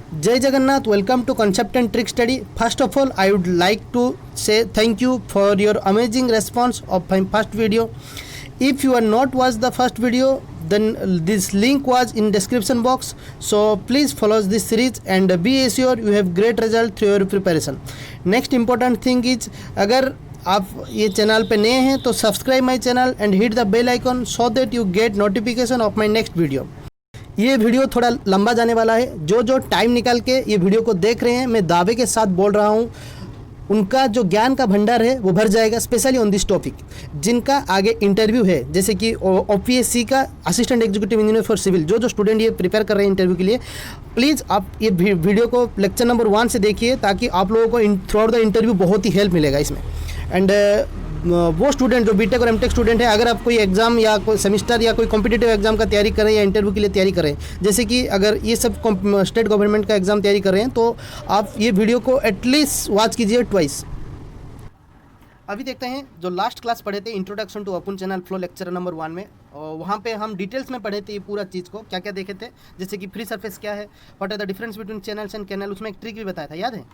Jai Jagannath, welcome to Concept and Trick Study. First of all, I would like to say thank you for your amazing response of my first video. If you are not watched the first video, then this link was in description box. So please follow this series and be assured you have great result through your preparation. Next important thing is, अगर आप ये channel पे नए हैं तो subscribe my channel and hit the bell icon so that you get notification of my next video. ये video थोड़ा लंबा जाने वाला है. जो टाइम निकाल के ये वीडियो को देख रहे हैं, मैं दावे के साथ बोल रहा हूँ, उनका जो ज्ञान का भंडार है वो भर जाएगा, स्पेशली ऑन दिस टॉपिक. जिनका आगे इंटरव्यू है, जैसे कि OPSC का assistant executive engineer for civil, जो स्टूडेंट ये प्रिपेयर कर रहे हैं इंटरव्यू के लिए, प्लीज़ आप ये वीडियो को लेक्चर नंबर 1 से देखिए, ताकि आप लोगों को थ्रू आउट द इंटरव्यू बहुत ही हेल्प मिलेगा इसमें. एंड वो स्टूडेंट जो बीटेक और एमटेक स्टूडेंट है, अगर आप कोई एग्ज़ाम या कोई सेमिस्टर या कोई कॉम्पिटिटिव एग्जाम का तैयारी कर रहे हैं या इंटरव्यू के लिए तैयारी कर रहे हैं, जैसे कि अगर ये सब स्टेट गवर्नमेंट का एग्ज़ाम तैयारी कर रहे हैं, तो आप ये वीडियो को एटलीस्ट वॉच कीजिए ट्वाइस. अभी देखते हैं जो लास्ट क्लास पढ़े थे, introduction to open channel flow lecture number 1 में, और वहाँ पे हम डिटेल्स में पढ़े थे ये पूरा चीज़ को, क्या क्या देखे थे. जैसे कि फ्री सरफेस क्या है, what are the difference between channels and canal, उसमें एक ट्रिक भी बताया था, याद है,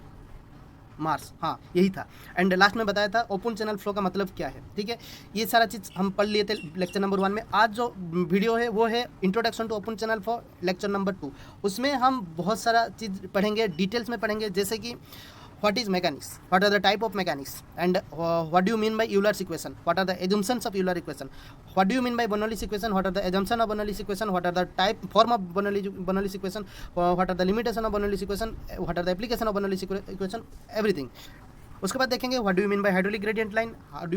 मार्स, हाँ यही था. एंड लास्ट में बताया था ओपन चैनल फ्लो का मतलब क्या है. ठीक है, ये सारा चीज़ हम पढ़ लिए थे लेक्चर नंबर 1 में. आज जो वीडियो है वो है introduction to open channel flow lecture number 2. उसमें हम बहुत सारा चीज़ पढ़ेंगे, डिटेल्स में पढ़ेंगे, जैसे कि what is mechanics, what are the type of mechanics, and what do you mean by Euler's equation, what are the assumptions of Euler's equation, what do you mean by Bernoulli's equation, what are the assumption of Bernoulli's equation, what are the form of Bernoulli's equation, what are the limitation of Bernoulli's equation, what are the application of Bernoulli's equation, everything. उसके बाद देखेंगे what do you mean by hydraulic gradient line,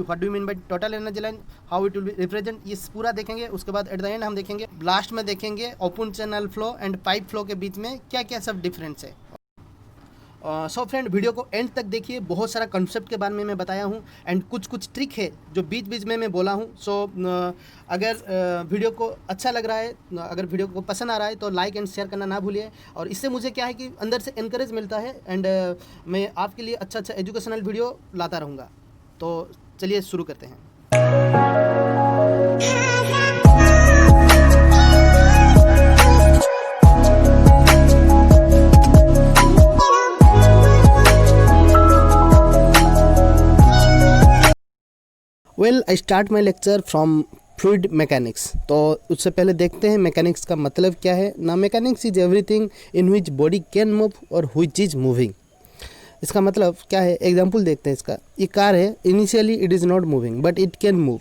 what do you mean by total energy line, how it will be represent, ये पूरा देखेंगे. उसके बाद at the end हम देखेंगे, लास्ट में देखेंगे open channel flow and pipe flow के बीच में क्या क्या सब डिफरेंस है. सो फ्रेंड, वीडियो को एंड तक देखिए. बहुत सारा कंसेप्ट के बारे में मैं बताया हूँ एंड कुछ ट्रिक है जो बीच बीच में मैं बोला हूँ. सो अगर वीडियो को अच्छा लग रहा है, अगर वीडियो को पसंद आ रहा है, तो लाइक एंड शेयर करना ना भूलिए. और इससे मुझे क्या है कि अंदर से इनकरेज मिलता है एंड मैं आपके लिए अच्छा एजुकेशनल वीडियो लाता रहूँगा. तो चलिए शुरू करते हैं. Well, I start my lecture from fluid mechanics. तो उससे पहले देखते हैं मैकेनिक्स का मतलब क्या है ना. Mechanics is everything in which body can move और हुइच इज मूविंग. इसका मतलब क्या है, एग्जांपल देखते हैं इसका. ये कार है, initially it is not moving but it can move,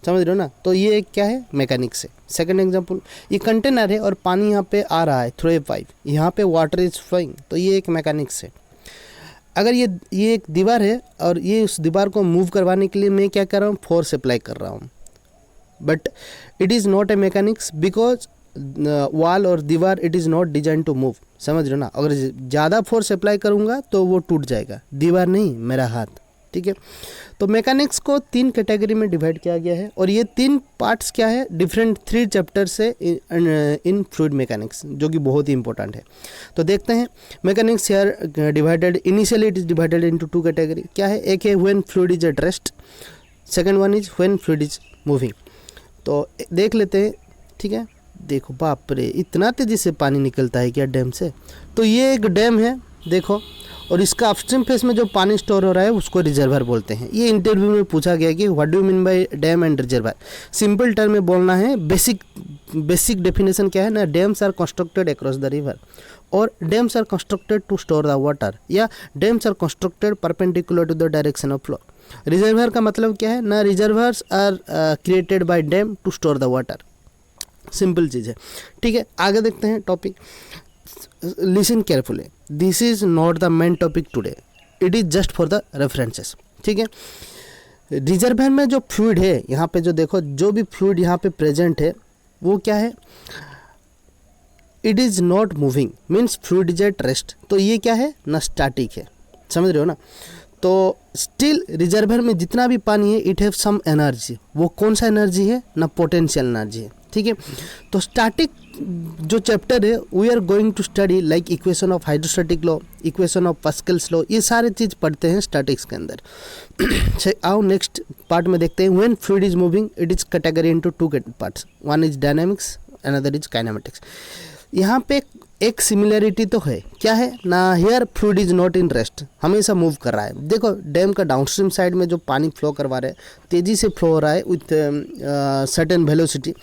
समझ रहे हो ना. तो ये क्या है, मैकेनिक्स है. सेकंड एग्जांपल, ये कंटेनर है और पानी यहाँ पे आ रहा है थ्रू ए पाइप, यहाँ पे वाटर इज फ्लोइंग, तो ये एक मैकेनिक्स है. अगर ये एक दीवार है और ये उस दीवार को मूव करवाने के लिए मैं क्या कर रहा हूँ, फोर्स अप्लाई कर रहा हूँ, but it is not a mechanics because wall और दीवार it is not design to move, समझ रहे हो ना. अगर ज़्यादा फोर्स अप्लाई करूँगा तो वो टूट जाएगा, दीवार नहीं, मेरा हाथ. ठीक है, तो मैकेनिक्स को 3 कैटेगरी में डिवाइड किया गया है और ये 3 पार्ट्स क्या है, डिफरेंट 3 चैप्टर से इन फ्लूइड मैकेनिक्स, जो कि बहुत ही इंपॉर्टेंट है. तो देखते हैं mechanics here divided, initially it is divided into 2 category. क्या है, एक है when fluid is at rest, second one is when fluid is moving. तो देख लेते हैं. ठीक है, देखो, बाप रे, इतना तेज़ी से पानी निकलता है क्या डैम से. तो ये एक डैम है, देखो, और इसका अपस्ट्रीम फेस में जो पानी स्टोर हो रहा है उसको रिजर्वर बोलते हैं. ये इंटरव्यू में पूछा गया कि what do you mean by dam and reservoir. Simple term में बोलना है, बेसिक डेफिनेशन क्या है ना, dams are constructed across the river, और dams are constructed to store the water, या dams are constructed perpendicular to the direction of flow. Reservoir का मतलब क्या है ना, reservoirs are created by dam to store the water. Simple चीज़ है. ठीक है, आगे देखते हैं topic. Listen carefully, this is not the main topic today, it is just for the references. ठीक है, रिजर्वर में जो फ्लूइड है, यहाँ पे जो देखो, जो भी फ्लूइड यहाँ पे प्रेजेंट है वो क्या है, it is not moving, means fluid is at rest. तो ये क्या है ना, स्टैटिक है, समझ रहे हो ना. तो स्टिल रिजर्वर में जितना भी पानी है, इट हैव सम एनर्जी. वो कौन सा एनर्जी है ना, पोटेंशियल एनर्जी है. ठीक है, तो स्टैटिक जो चैप्टर है, we are going to study like equation of hydrostatic law, equation of Pascal's law, ये सारे चीज़ पढ़ते हैं स्टैटिक्स के अंदर. आओ नेक्स्ट पार्ट में देखते हैं. When fluid is moving, it is category into 2 parts, one is dynamics, another is kinematics. यहाँ पे एक सिमिलरिटी तो है, क्या है ना, here fluid is not in rest, हमेशा मूव कर रहा है। देखो डैम का डाउनस्ट्रीम साइड में जो पानी फ्लो करवा रहे हैं तेज़ी से फ्लो हो रहा है विथ सर्टेन वेलोसिटी।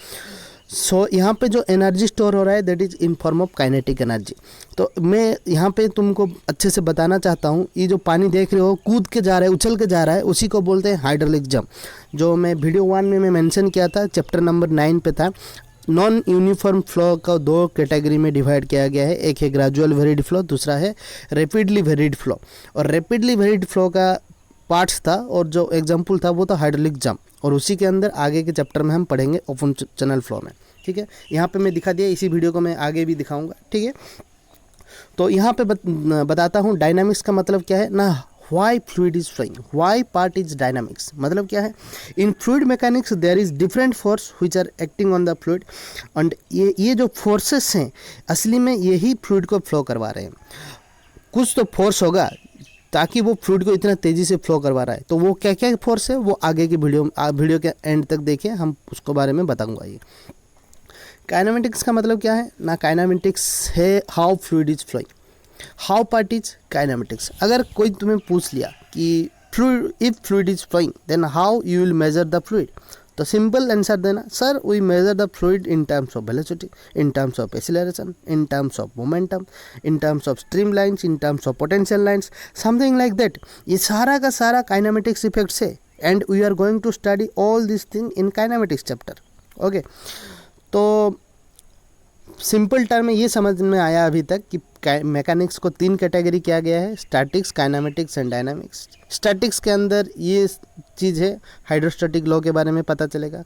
सो यहाँ पे जो एनर्जी स्टोर हो रहा है that is in form of kinetic energy. तो मैं यहाँ पे तुमको अच्छे से बताना चाहता हूँ, ये जो पानी देख रहे हो कूद के जा रहा है, उछल के जा रहा है, उसी को बोलते हैं हाइड्रोलिक जंप। जो मैं वीडियो 1 में मैं मेंशन किया था, चैप्टर नंबर 9 पे था। नॉन यूनिफॉर्म फ्लो का 2 कैटेगरी में डिवाइड किया गया है, एक है ग्रेजुअल वेरिड फ्लो, दूसरा है रैपिडली वेरिड फ्लो। और रैपिडली वेरिड फ्लो का पार्ट्स था और जो एग्जाम्पल था वो था हाइड्रोलिक जंप, और उसी के अंदर आगे के चैप्टर में हम पढ़ेंगे ओपन चैनल फ्लो में। ठीक है, यहाँ पे मैं दिखा दिया, इसी वीडियो को मैं आगे भी दिखाऊंगा। ठीक है, तो यहाँ पे बताता हूँ डायनामिक्स का मतलब क्या है ना, why fluid is flowing, why part is dynamics. मतलब क्या है, in fluid mechanics there is different force which are acting on the fluid, and ये जो फोर्सेस हैं असली में यही फ्लूइड को फ्लो करवा रहे हैं। कुछ तो फोर्स होगा ताकि वो फ्लूइड को इतना तेज़ी से फ्लो करवा रहा है, तो वो क्या क्या फोर्स है वो आगे की वीडियो के एंड तक देखें, हम उसको बारे में बताऊंगा। ये काइनेमेटिक्स का मतलब क्या है ना, काइनेमेटिक्स है how fluid is flowing, how part is kinematics. अगर कोई तुम्हें पूछ लिया कि fluid, if fluid is flowing then how you will measure the fluid, तो सिंपल आंसर देना, sir we measure the fluid in terms of velocity, in terms of acceleration, in terms of momentum, in terms of stream lines, in terms of potential lines, something like that. ये सारा का सारा kinematics effects है, and we are going to study all this thing in kinematics chapter. Okay, तो simple term में ये समझ में आया अभी तक कि मैकेनिक्स को 3 कैटेगरी किया गया है, statics, kinematics and dynamics. Statics के अंदर ये चीज़ है, हाइड्रोस्टैटिक लॉ के बारे में पता चलेगा,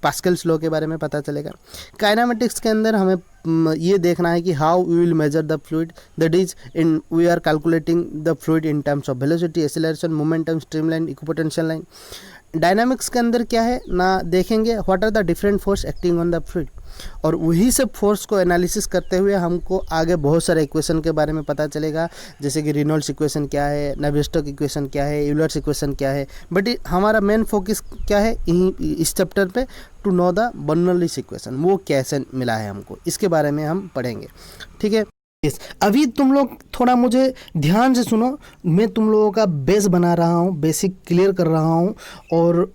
पास्कल्स लॉ के बारे में पता चलेगा। काइनेमेटिक्स के अंदर हमें ये देखना है कि how we will measure the fluid, that is in we are calculating the fluid in terms of velocity, acceleration, momentum, streamline, equipotential line. Dynamics के अंदर क्या है ना, देखेंगे what are the different force acting on the fluid, और वही सब force को एनालिसिस करते हुए हमको आगे बहुत सारे इक्वेशन के बारे में पता चलेगा, जैसे कि रेनॉल्ड्स इक्वेशन क्या है, नावियर-स्टोक्स इक्वेशन क्या है, यूलर्स इक्वेशन क्या है। बट हमारा मेन फोकस क्या है इस चैप्टर पे, to know the Bernoulli's equation, वो कैसे मिला है हमको, इसके बारे में हम पढ़ेंगे। ठीक है, अभी तुम लोग थोड़ा मुझे ध्यान से सुनो, मैं तुम लोगों का बेस बना रहा हूँ, बेसिक क्लियर कर रहा हूँ, और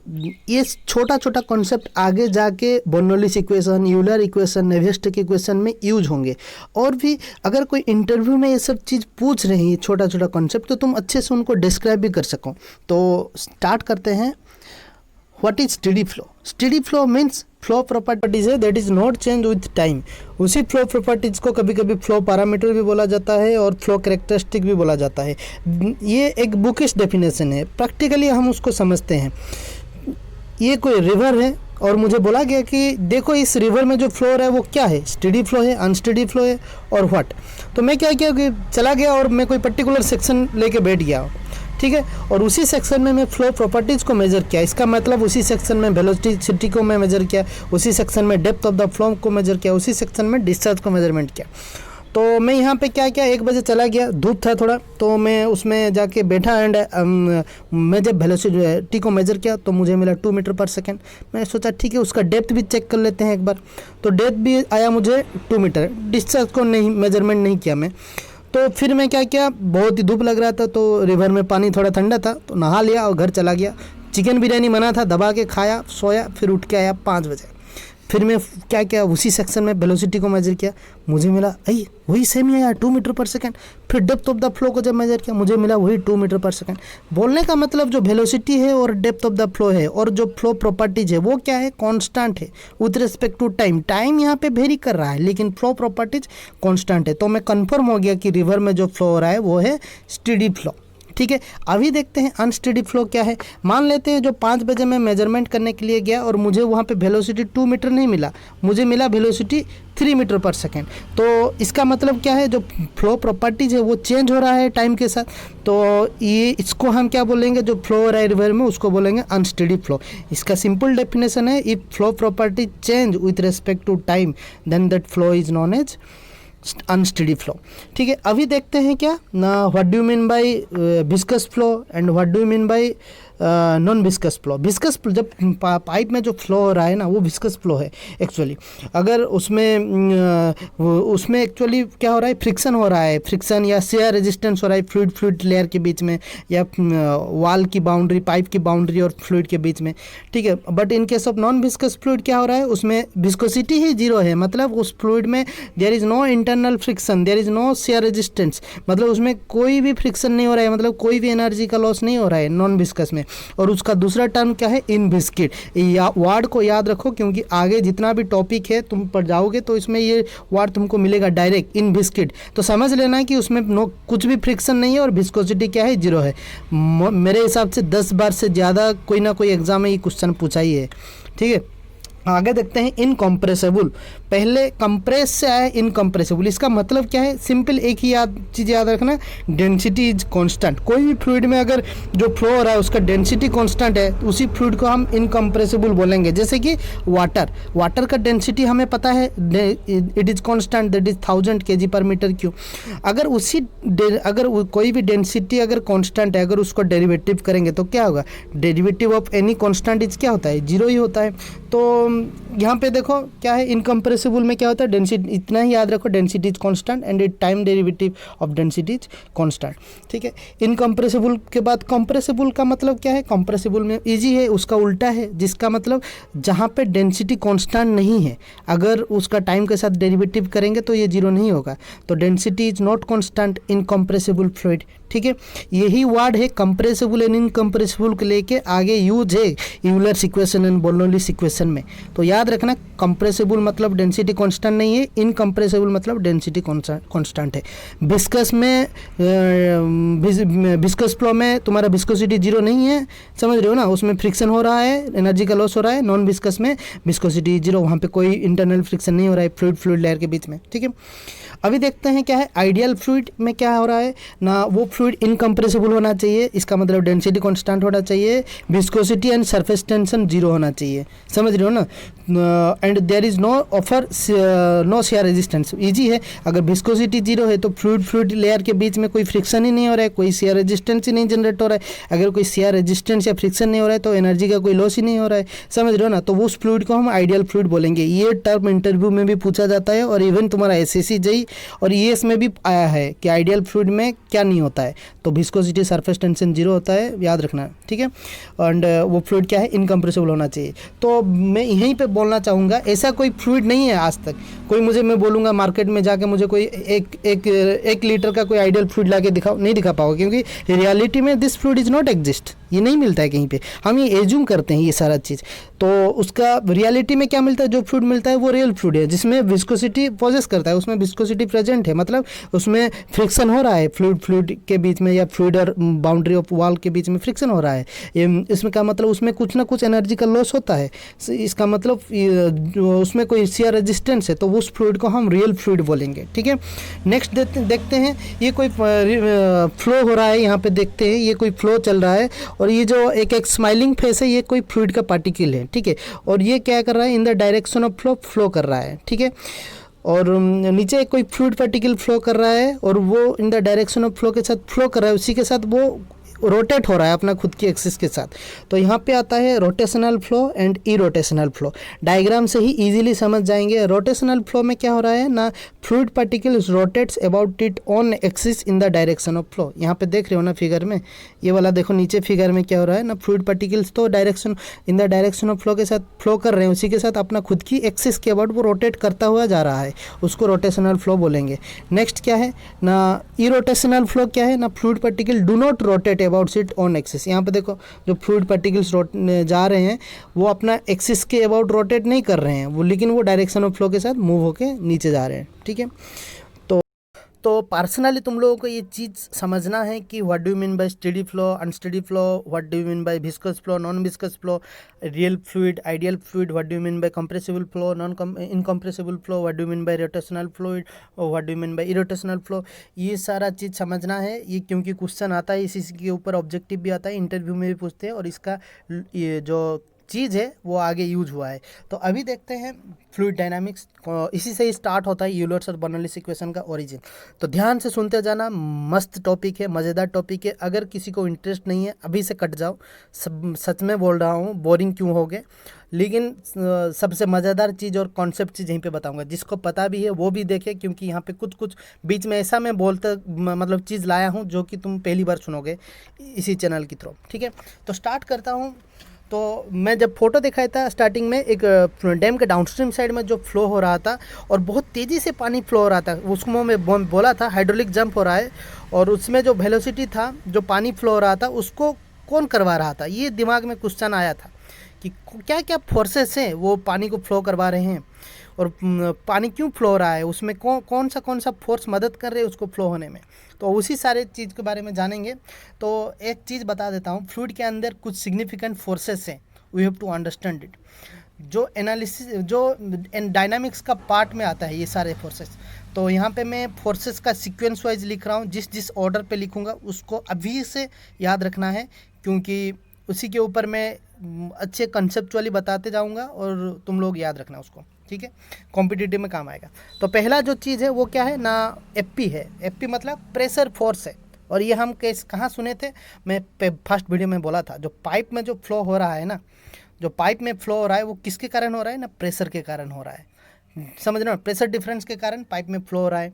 ये छोटा छोटा कॉन्सेप्ट आगे जाके Bernoulli's equation, Euler equation, Navier Stokes equation में यूज होंगे। और भी अगर कोई इंटरव्यू में ये सब चीज़ पूछ रही है छोटा छोटा कॉन्सेप्ट, तो तुम अच्छे से उनको डिस्क्राइब भी कर सको। तो स्टार्ट करते हैं। What is steady flow? Steady flow means flow properties है that is not change with time. उसी फ्लो प्रॉपर्टीज को कभी कभी फ्लो पैरामीटर भी बोला जाता है और फ्लो कैरेक्टरिस्टिक भी बोला जाता है। ये एक बुकिश डेफिनेशन है, प्रैक्टिकली हम उसको समझते हैं। ये कोई रिवर है और मुझे बोला गया कि देखो इस रिवर में जो फ्लो है वो क्या है, स्टेडी फ्लो है, अनस्टेडी फ्लो है और व्हाट। तो मैं क्या किया कि चला गया और मैं कोई पर्टिकुलर सेक्शन लेके बैठ गया, ठीक है, और उसी सेक्शन में मैं फ्लो प्रॉपर्टीज़ को मेजर किया। इसका मतलब उसी सेक्शन में वेलोसिटी को मैं मेजर किया, उसी सेक्शन में डेप्थ ऑफ द फ्लो को मेजर किया, उसी सेक्शन में डिस्चार्ज को मेजरमेंट किया। तो मैं यहाँ पे क्या किया, 1 बजे चला गया, धूप था थोड़ा, तो मैं उसमें जाके बैठा एंड मैं जब वेलोसिटी को मेजर किया तो मुझे मिला 2 मीटर पर सेकेंड। मैं सोचा ठीक है उसका डेप्थ भी चेक कर लेते हैं एक बार, तो डेप्थ भी आया मुझे 2 मीटर। डिस्चार्ज को नहीं मेजरमेंट नहीं किया मैं। तो फिर मैं क्या किया, बहुत ही धूप लग रहा था तो रिवर में पानी थोड़ा ठंडा था तो नहा लिया और घर चला गया। चिकन बिरयानी बना था, दबा के खाया, सोया, फिर उठ के आया 5 बजे। फिर मैं क्या किया, उसी सेक्शन में वेलोसिटी को मेजर किया, मुझे मिला वही सेम ही आया 2 मीटर पर सेकंड। फिर डेप्थ ऑफ द फ्लो को जब मेजर किया मुझे मिला वही 2 मीटर पर सेकंड। बोलने का मतलब जो वेलोसिटी है और डेप्थ ऑफ द फ्लो है और जो फ्लो प्रॉपर्टीज है वो क्या है, कांस्टेंट है with respect to time. Time यहाँ पे वेरी कर रहा है लेकिन फ्लो प्रॉपर्टीज कांस्टेंट है। तो मैं कंफर्म हो गया कि रिवर में जो फ्लो हो रहा है वो है स्टेडी फ्लो। ठीक है, अभी देखते हैं अनस्टेडी फ्लो क्या है। मान लेते हैं जो 5 बजे मैं मेजरमेंट करने के लिए गया और मुझे वहाँ पे वेलोसिटी 2 मीटर नहीं मिला, मुझे मिला वेलोसिटी 3 मीटर पर सेकेंड। तो इसका मतलब क्या है, जो फ्लो प्रॉपर्टीज है वो चेंज हो रहा है टाइम के साथ। तो ये इसको हम क्या बोलेंगे, जो फ्लो हो रहा है रिवर में उसको बोलेंगे अनस्टेडी फ्लो। इसका सिंपल डेफिनेशन है, if flow property change with respect to time then that flow is known as unsteady flow. ठीक है, अभी देखते हैं क्या ना, what do you mean by viscous flow and what do you mean by non viscous flow. Viscous जब pipe में जो फ्लो हो रहा है ना वो विस्कस फ्लो है एक्चुअली। अगर उसमें एक्चुअली क्या हो रहा है, फ्रिक्शन हो रहा है, फ्रिक्शन या शेयर रेजिस्टेंस हो रहा है फ्लूइड लेयर के बीच में या वॉल की बाउंड्री, पाइप की बाउंड्री और फ्लूइड के बीच में, ठीक है। But in case of non viscous fluid क्या हो रहा है, उसमें विस्कोसिटी ही जीरो है, मतलब उस फ्लूइड में there is no internal friction, there is no shear resistance, मतलब उसमें कोई भी फ्रिक्शन नहीं हो रहा है, मतलब कोई भी एनर्जी का लॉस नहीं हो रहा है नॉन विस्कस में। और उसका दूसरा टर्म क्या है, इनविस्किड। वर्ड को याद रखो क्योंकि आगे जितना भी टॉपिक है तुम पढ़ जाओगे तो इसमें ये वर्ड तुमको मिलेगा डायरेक्ट, इनविस्किड। तो समझ लेना कि उसमें कुछ भी फ्रिक्शन नहीं है और विस्कोसिटी क्या है, जीरो है। मेरे हिसाब से 10 बार से ज़्यादा कोई ना कोई एग्जाम में ये क्वेश्चन पूछा ही है, ठीक है। आगे देखते हैं इनकम्प्रेसिबल। पहले कंप्रेस से आया इनकम्प्रेसिबल, इसका मतलब क्या है, सिंपल एक ही चीज़ याद रखना, डेंसिटी इज कांस्टेंट। कोई भी फ्लूइड में अगर जो फ्लो हो रहा है उसका डेंसिटी कांस्टेंट है तो उसी फ्लूइड को हम इनकम्प्रेसिबल बोलेंगे। जैसे कि वाटर का डेंसिटी हमें पता है, it is constant, that is 1000 kg/m³। अगर कोई भी डेंसिटी अगर कांस्टेंट है, अगर उसको डेरिवेटिव करेंगे तो क्या होगा, derivative of any constant is क्या होता है, जीरो ही होता है। तो यहाँ पे देखो क्या है, इनकम्प्रेसिबल में क्या होता है, डेंसिटी, इतना ही याद रखो, density is constant and it time derivative of density is constant, ठीक है। इनकम्प्रेसिबल के बाद कंप्रेसिबल का मतलब क्या है, कंप्रेसिबल में इजी है, उसका उल्टा है, जिसका मतलब जहाँ पे डेंसिटी कांस्टेंट नहीं है, अगर उसका टाइम के साथ डेरिवेटिव करेंगे तो ये जीरो नहीं होगा। तो density is not constant in compressible fluid, ठीक है। यही वर्ड है कंप्रेसिबल एंड इनकम्प्रेसिबल को लेके आगे यूज है Euler's equation and Bernoulli's equation में। तो याद रखना, कंप्रेसिबल मतलब डेंसिटी कांस्टेंट नहीं है, इनकम्प्रेसिबल मतलब डेंसिटी कांस्टेंट है। विस्कस में विस्कस फ्लो में तुम्हारा विस्कोसिटी जीरो नहीं है, समझ रहे हो ना, उसमें फ्रिक्शन हो रहा है, एनर्जी का लॉस हो रहा है। नॉन विस्कस में विस्कोसिटी जीरो, वहाँ पे कोई इंटरनल फ्रिक्शन नहीं हो रहा है फ्लूइड लेयर के बीच में, ठीक है। अभी देखते हैं क्या है आइडियल फ्लूइड में क्या हो रहा है ना, वो फ्लूइड इनकम्प्रेसिबल होना चाहिए, इसका मतलब डेंसिटी कांस्टेंट होना चाहिए, viscosity and surface tension zero होना चाहिए, समझ रहे हो ना। And there is no offer no shear resistance, easy है। अगर विस्कोसिटी जीरो है तो फ्लूइड लेयर के बीच में कोई फ्रिक्शन ही नहीं हो रहा है, कोई शेयर रेजिस्टेंस ही नहीं जनरेट हो रहा है। अगर कोई शेयर रेजिस्टेंस या फ्रिक्शन नहीं हो रहा है तो एनर्जी का कोई लॉस ही नहीं हो रहा है, समझ रहे हो ना। तो उस फ्लूइड को हम आइडियल फ्लूइड बोलेंगे। ये टर्म इंटरव्यू में भी पूछा जाता है और इवन तुम्हारा एसएससी जेईई और ईएस में भी आया है कि आइडियल फ्लूइड में क्या नहीं होता है, तो विस्कोसिटी सरफेस टेंशन जीरो होता है, याद रखना, ठीक है। एंड वो फ्लूइड क्या है, इनकम्प्रेसिबल होना चाहिए। तो मैं यहीं पे बोलना चाहूँगा, ऐसा कोई फ्लूइड नहीं है आज तक, कोई मैं बोलूँगा मार्केट में जाके मुझे कोई एक लीटर का कोई आइडियल फ्लूइड ला के दिखाओ, नहीं दिखा पाओगे, क्योंकि रियलिटी में this fluid is not exist, ये नहीं मिलता है कहीं पे। हम ये एज्यूम करते हैं ये सारा चीज़, तो उसका रियलिटी में क्या मिलता है, जो फ्लूइड मिलता है वो रियल फ्लूइड है, जिसमें विस्कोसिटी पोजेस करता है, उसमें विस्कोसिटी प्रेजेंट है, मतलब उसमें फ्रिक्शन हो रहा है फ्लूइड के बीच में या फ्लूइड और बाउंड्री ऑफ वॉल के बीच में फ्रिक्शन हो रहा है। इसमें क्या मतलब, उसमें कुछ ना कुछ एनर्जी का लॉस होता है, इसका मतलब उसमें कोई शेयर रेजिस्टेंस है, तो उस फ्लूइड को हम रियल फ्लूइड बोलेंगे, ठीक है। नेक्स्ट देखते हैं, ये कोई फ्लो हो रहा है, यहाँ पे देखते हैं ये कोई फ्लो चल रहा है और ये जो एक स्माइलिंग फेस है ये कोई फ्लूइड का पार्टिकल है, ठीक है। और ये क्या कर रहा है, in the direction of flow कर रहा है, ठीक है। और नीचे कोई फ्लूइड पार्टिकल फ्लो कर रहा है और वो in the direction of flow के साथ फ्लो कर रहा है, उसी के साथ वो रोटेट हो रहा है अपना खुद की एक्सिस के साथ। तो यहाँ पे आता है rotational flow and irrotational flow. Diagram से ही इजीली समझ जाएंगे। रोटेशनल फ्लो में क्या हो रहा है ना, fluid particles rotates about it on axis in the direction of flow. यहाँ पे देख रहे हो ना फिगर में, ये वाला देखो नीचे फिगर में क्या हो रहा है ना, फ्लूइड पार्टिकल्स तो direction in the direction of flow के साथ फ्लो कर रहे हैं, उसी के साथ अपना खुद की एक्सिस के अबाउट वो रोटेट करता हुआ जा रहा है, उसको रोटेशनल फ्लो बोलेंगे। नेक्स्ट क्या है ना, इरोटेशनल फ्लो क्या है ना, fluid particle do not rotate about it on axis. यहाँ पे देखो जो फ्लूइड पार्टिकल्स जा रहे हैं वो अपना एक्सिस के अबाउट रोटेट नहीं कर रहे हैं वो, लेकिन वो डायरेक्शन ऑफ फ्लो के साथ मूव होके नीचे जा रहे हैं, ठीक है। तो पर्सनली तुम लोगों को ये चीज़ समझना है कि what do you mean by steady flow, unsteady flow, what do you mean by viscous flow, non viscous flow, real fluid, ideal fluid, what do you mean by compressible flow, non incompressible flow, what do you mean by rotational fluid और what do you mean by irrotational flow. ये सारा चीज़ समझना है, ये क्योंकि question आता है, इसी के ऊपर ऑब्जेक्टिव भी आता है, इंटरव्यू में भी पूछते हैं और इसका ये जो चीज़ है वो आगे यूज हुआ है। तो अभी देखते हैं फ्लूइड डायनामिक्स, इसी से ही स्टार्ट होता है यूलर्स और बर्नौलीज इक्वेशन का ओरिजिन। तो ध्यान से सुनते जाना, मस्त टॉपिक है, मज़ेदार टॉपिक है। अगर किसी को इंटरेस्ट नहीं है अभी से कट जाओ, सब सच में बोल रहा हूँ, बोरिंग क्यों हो गए। लेकिन सबसे मज़ेदार चीज़ और कॉन्सेप्ट चीज़ यहीं पे बताऊंगा, जिसको पता भी है वो भी देखे, क्योंकि यहाँ पे कुछ कुछ बीच में ऐसा मैं बोलते मतलब चीज़ लाया हूँ जो कि तुम पहली बार सुनोगे इसी चैनल की थ्रू। ठीक है, तो स्टार्ट करता हूँ। तो मैं जब फोटो दिखाया था स्टार्टिंग में, एक डैम के डाउनस्ट्रीम साइड में जो फ्लो हो रहा था और बहुत तेज़ी से पानी फ्लो हो रहा था, उसको मैं बोला था हाइड्रोलिक जंप हो रहा है। और उसमें जो वेलोसिटी था, जो पानी फ्लो हो रहा था, उसको कौन करवा रहा था, ये दिमाग में क्वेश्चन आया था कि क्या क्या फोर्सेस हैं वो पानी को फ्लो करवा रहे हैं, और पानी क्यों फ्लो हो रहा है, उसमें कौन सा फोर्स मदद कर रहे हैं उसको फ्लो होने में। तो उसी सारे चीज़ के बारे में जानेंगे। तो एक चीज़ बता देता हूँ, फ्लूइड के अंदर कुछ सिग्निफिकेंट फोर्सेस हैं, we have to understand it, जो एनालिसिस जो डायनामिक्स का पार्ट में आता है ये सारे फोर्सेस। तो यहाँ पे मैं फोर्सेस का सीक्वेंस वाइज लिख रहा हूँ, जिस जिस ऑर्डर पे लिखूँगा उसको अभी से याद रखना है, क्योंकि उसी के ऊपर मैं अच्छे कंसेप्चुअली बताते जाऊँगा और तुम लोग याद रखना उसको। ठीक है, कॉम्पिटिटिव में काम आएगा। तो पहला जो चीज़ है वो क्या है ना, एफपी है। एफपी मतलब प्रेशर फोर्स है, और ये हम कहाँ सुने थे, मैं फर्स्ट वीडियो में बोला था, जो पाइप में जो फ्लो हो रहा है ना, जो पाइप में फ्लो हो रहा है वो किसके कारण हो रहा है ना, प्रेशर के कारण हो रहा है। समझ रहे हो, प्रेशर डिफरेंस के कारण पाइप में फ्लो हो रहा है।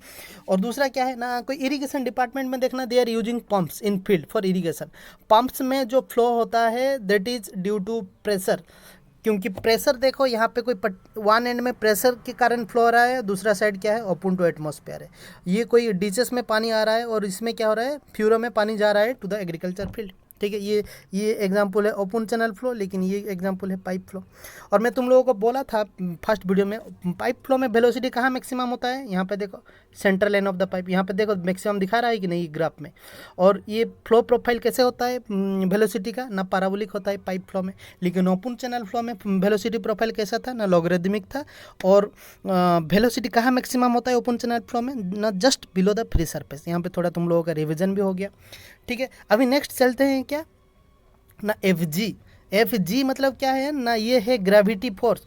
और दूसरा क्या है ना, कोई इरिगेशन डिपार्टमेंट में देखना, they are using pumps in field for irrigation. Pumps में जो फ्लो होता है that is due to pressure, क्योंकि प्रेशर देखो यहाँ पे कोई वन एंड में प्रेशर के कारण फ्लो हो रहा है, दूसरा साइड क्या है, ओपन टू एटमॉस्फेयर है। ये कोई डीचेस में पानी आ रहा है और इसमें क्या हो रहा है, फ्यूरो में पानी जा रहा है टू द एग्रीकल्चर फील्ड। ठीक है, ये एग्जांपल है ओपन चैनल फ्लो, लेकिन ये एग्जांपल है पाइप फ्लो। और मैं तुम लोगों को बोला था फर्स्ट वीडियो में, पाइप फ्लो में वेलोसिटी कहाँ मैक्सिमम होता है, यहाँ पे देखो central line of the pipe, यहाँ पे देखो मैक्सिमम दिखा रहा है कि नहीं ग्राफ में। और ये फ्लो प्रोफाइल कैसे होता है वेलोसिटी का, ना पैराबोलिक होता है पाइप फ्लो में, लेकिन ओपन चैनल फ्लो में वेलोसिटी प्रोफाइल कैसा था ना, लॉगरिदमिक था। और वेलोसिटी कहाँ मैक्सिमम होता है ओपन चैनल फ्लो में, ना just below the free surface. यहाँ पे थोड़ा तुम लोगों का रिविजन भी हो गया। ठीक है, अभी नेक्स्ट चलते हैं क्या ना, एफ जी मतलब क्या है ना, ये है ग्रेविटी फोर्स।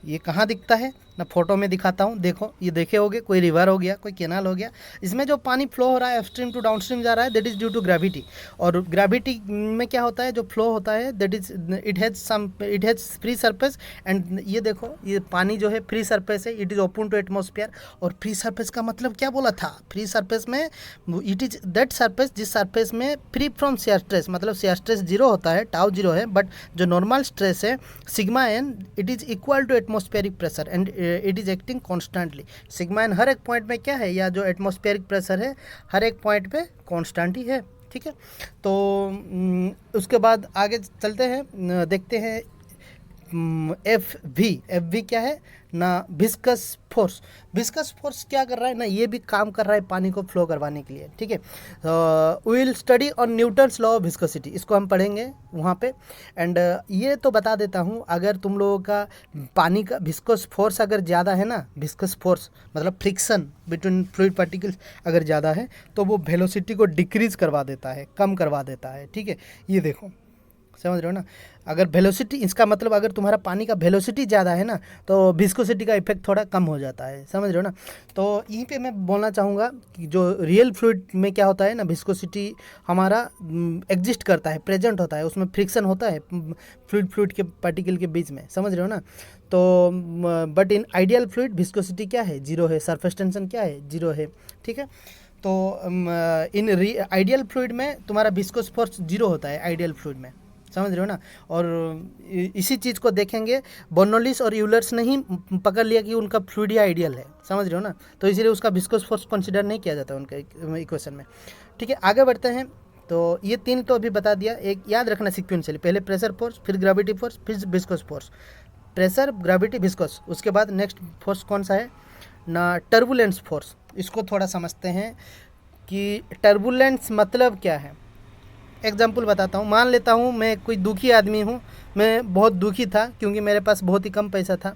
ये कहाँ दिखता है ना, फोटो में दिखाता हूँ, देखो ये देखे होगे, कोई रिवर हो गया, कोई कैनाल हो गया, इसमें जो पानी फ्लो हो रहा है अपस्ट्रीम टू डाउनस्ट्रीम जा रहा है, that is due to gravity. और ग्रेविटी में क्या होता है, जो फ्लो होता है that is it has free surface. And ये देखो, ये पानी जो है फ्री सरफेस है, it is open to atmosphere. और फ्री सरफेस का मतलब क्या बोला था, फ्री सरफेस में इट इज दैट सरफेस जिस सरफेस में फ्री फ्रॉम शेयर स्ट्रेस, मतलब शेयर स्ट्रेस जीरो होता है, टाउ जीरो है, बट जो नॉर्मल स्ट्रेस है sigma N, it is equal to atmospheric pressure and it is acting constantly. Sigma N हर एक पॉइंट में क्या है, या जो एटमॉस्फेरिक प्रेशर है हर एक पॉइंट पे कॉन्स्टेंट ही है। ठीक है, तो उसके बाद आगे चलते हैं, देखते हैं एफ वी क्या है ना, विस्कस फोर्स। विस्कस फोर्स क्या कर रहा है ना, ये भी काम कर रहा है पानी को फ्लो करवाने के लिए। ठीक है, will study on Newton's law of viscosity, इसको हम पढ़ेंगे वहाँ पे। एंड ये तो बता देता हूँ, अगर तुम लोगों का पानी का विस्कस फोर्स अगर ज़्यादा है ना, विस्कस फोर्स मतलब फ्रिक्शन बिटवीन फ्लूइड पार्टिकल्स अगर ज़्यादा है, तो वो वेलोसिटी को डिक्रीज करवा देता है, कम करवा देता है। ठीक है, ये देखो, समझ रहे हो ना, अगर वेलोसिटी, इसका मतलब अगर तुम्हारा पानी का वेलोसिटी ज़्यादा है ना, तो विस्कोसिटी का इफेक्ट थोड़ा कम हो जाता है। समझ रहे हो ना। तो यहीं पे मैं बोलना चाहूँगा कि जो रियल फ्लूइड में क्या होता है ना, विस्कोसिटी हमारा एग्जिस्ट करता है, प्रेजेंट होता है, उसमें फ्रिक्शन होता है फ्लूइड के पार्टिकल के बीच में। समझ रहे हो ना। तो but in ideal fluid viscosity क्या है, जीरो है, सरफेस टेंशन क्या है, जीरो है। ठीक है, तो इन आइडियल फ्लूइड में तुम्हारा विस्कोस फोर्स जीरो होता है, आइडियल फ्लूइड में। समझ रहे हो ना। और इसी चीज़ को देखेंगे, बर्नौलीज और यूलर्स ने ही पकड़ लिया कि उनका फ्लूइड आइडियल है। समझ रहे हो ना, तो इसीलिए उसका विस्कोस फोर्स कंसिडर नहीं किया जाता उनके इक्वेशन में। ठीक है, आगे बढ़ते हैं। तो ये तीन तो अभी बता दिया, एक याद रखना सिक्वेंशियली, पहले प्रेशर फोर्स, फिर ग्रेविटी फोर्स, फिर viscous force. Pressure, gravity, viscous, उसके बाद नेक्स्ट फोर्स कौन सा है ना, टर्बुलेंस फोर्स। इसको थोड़ा समझते हैं कि टर्बुलेंस मतलब क्या है। एग्जाम्पल बताता हूँ, मान लेता हूँ मैं कोई दुखी आदमी हूँ, मैं बहुत दुखी था क्योंकि मेरे पास बहुत ही कम पैसा था,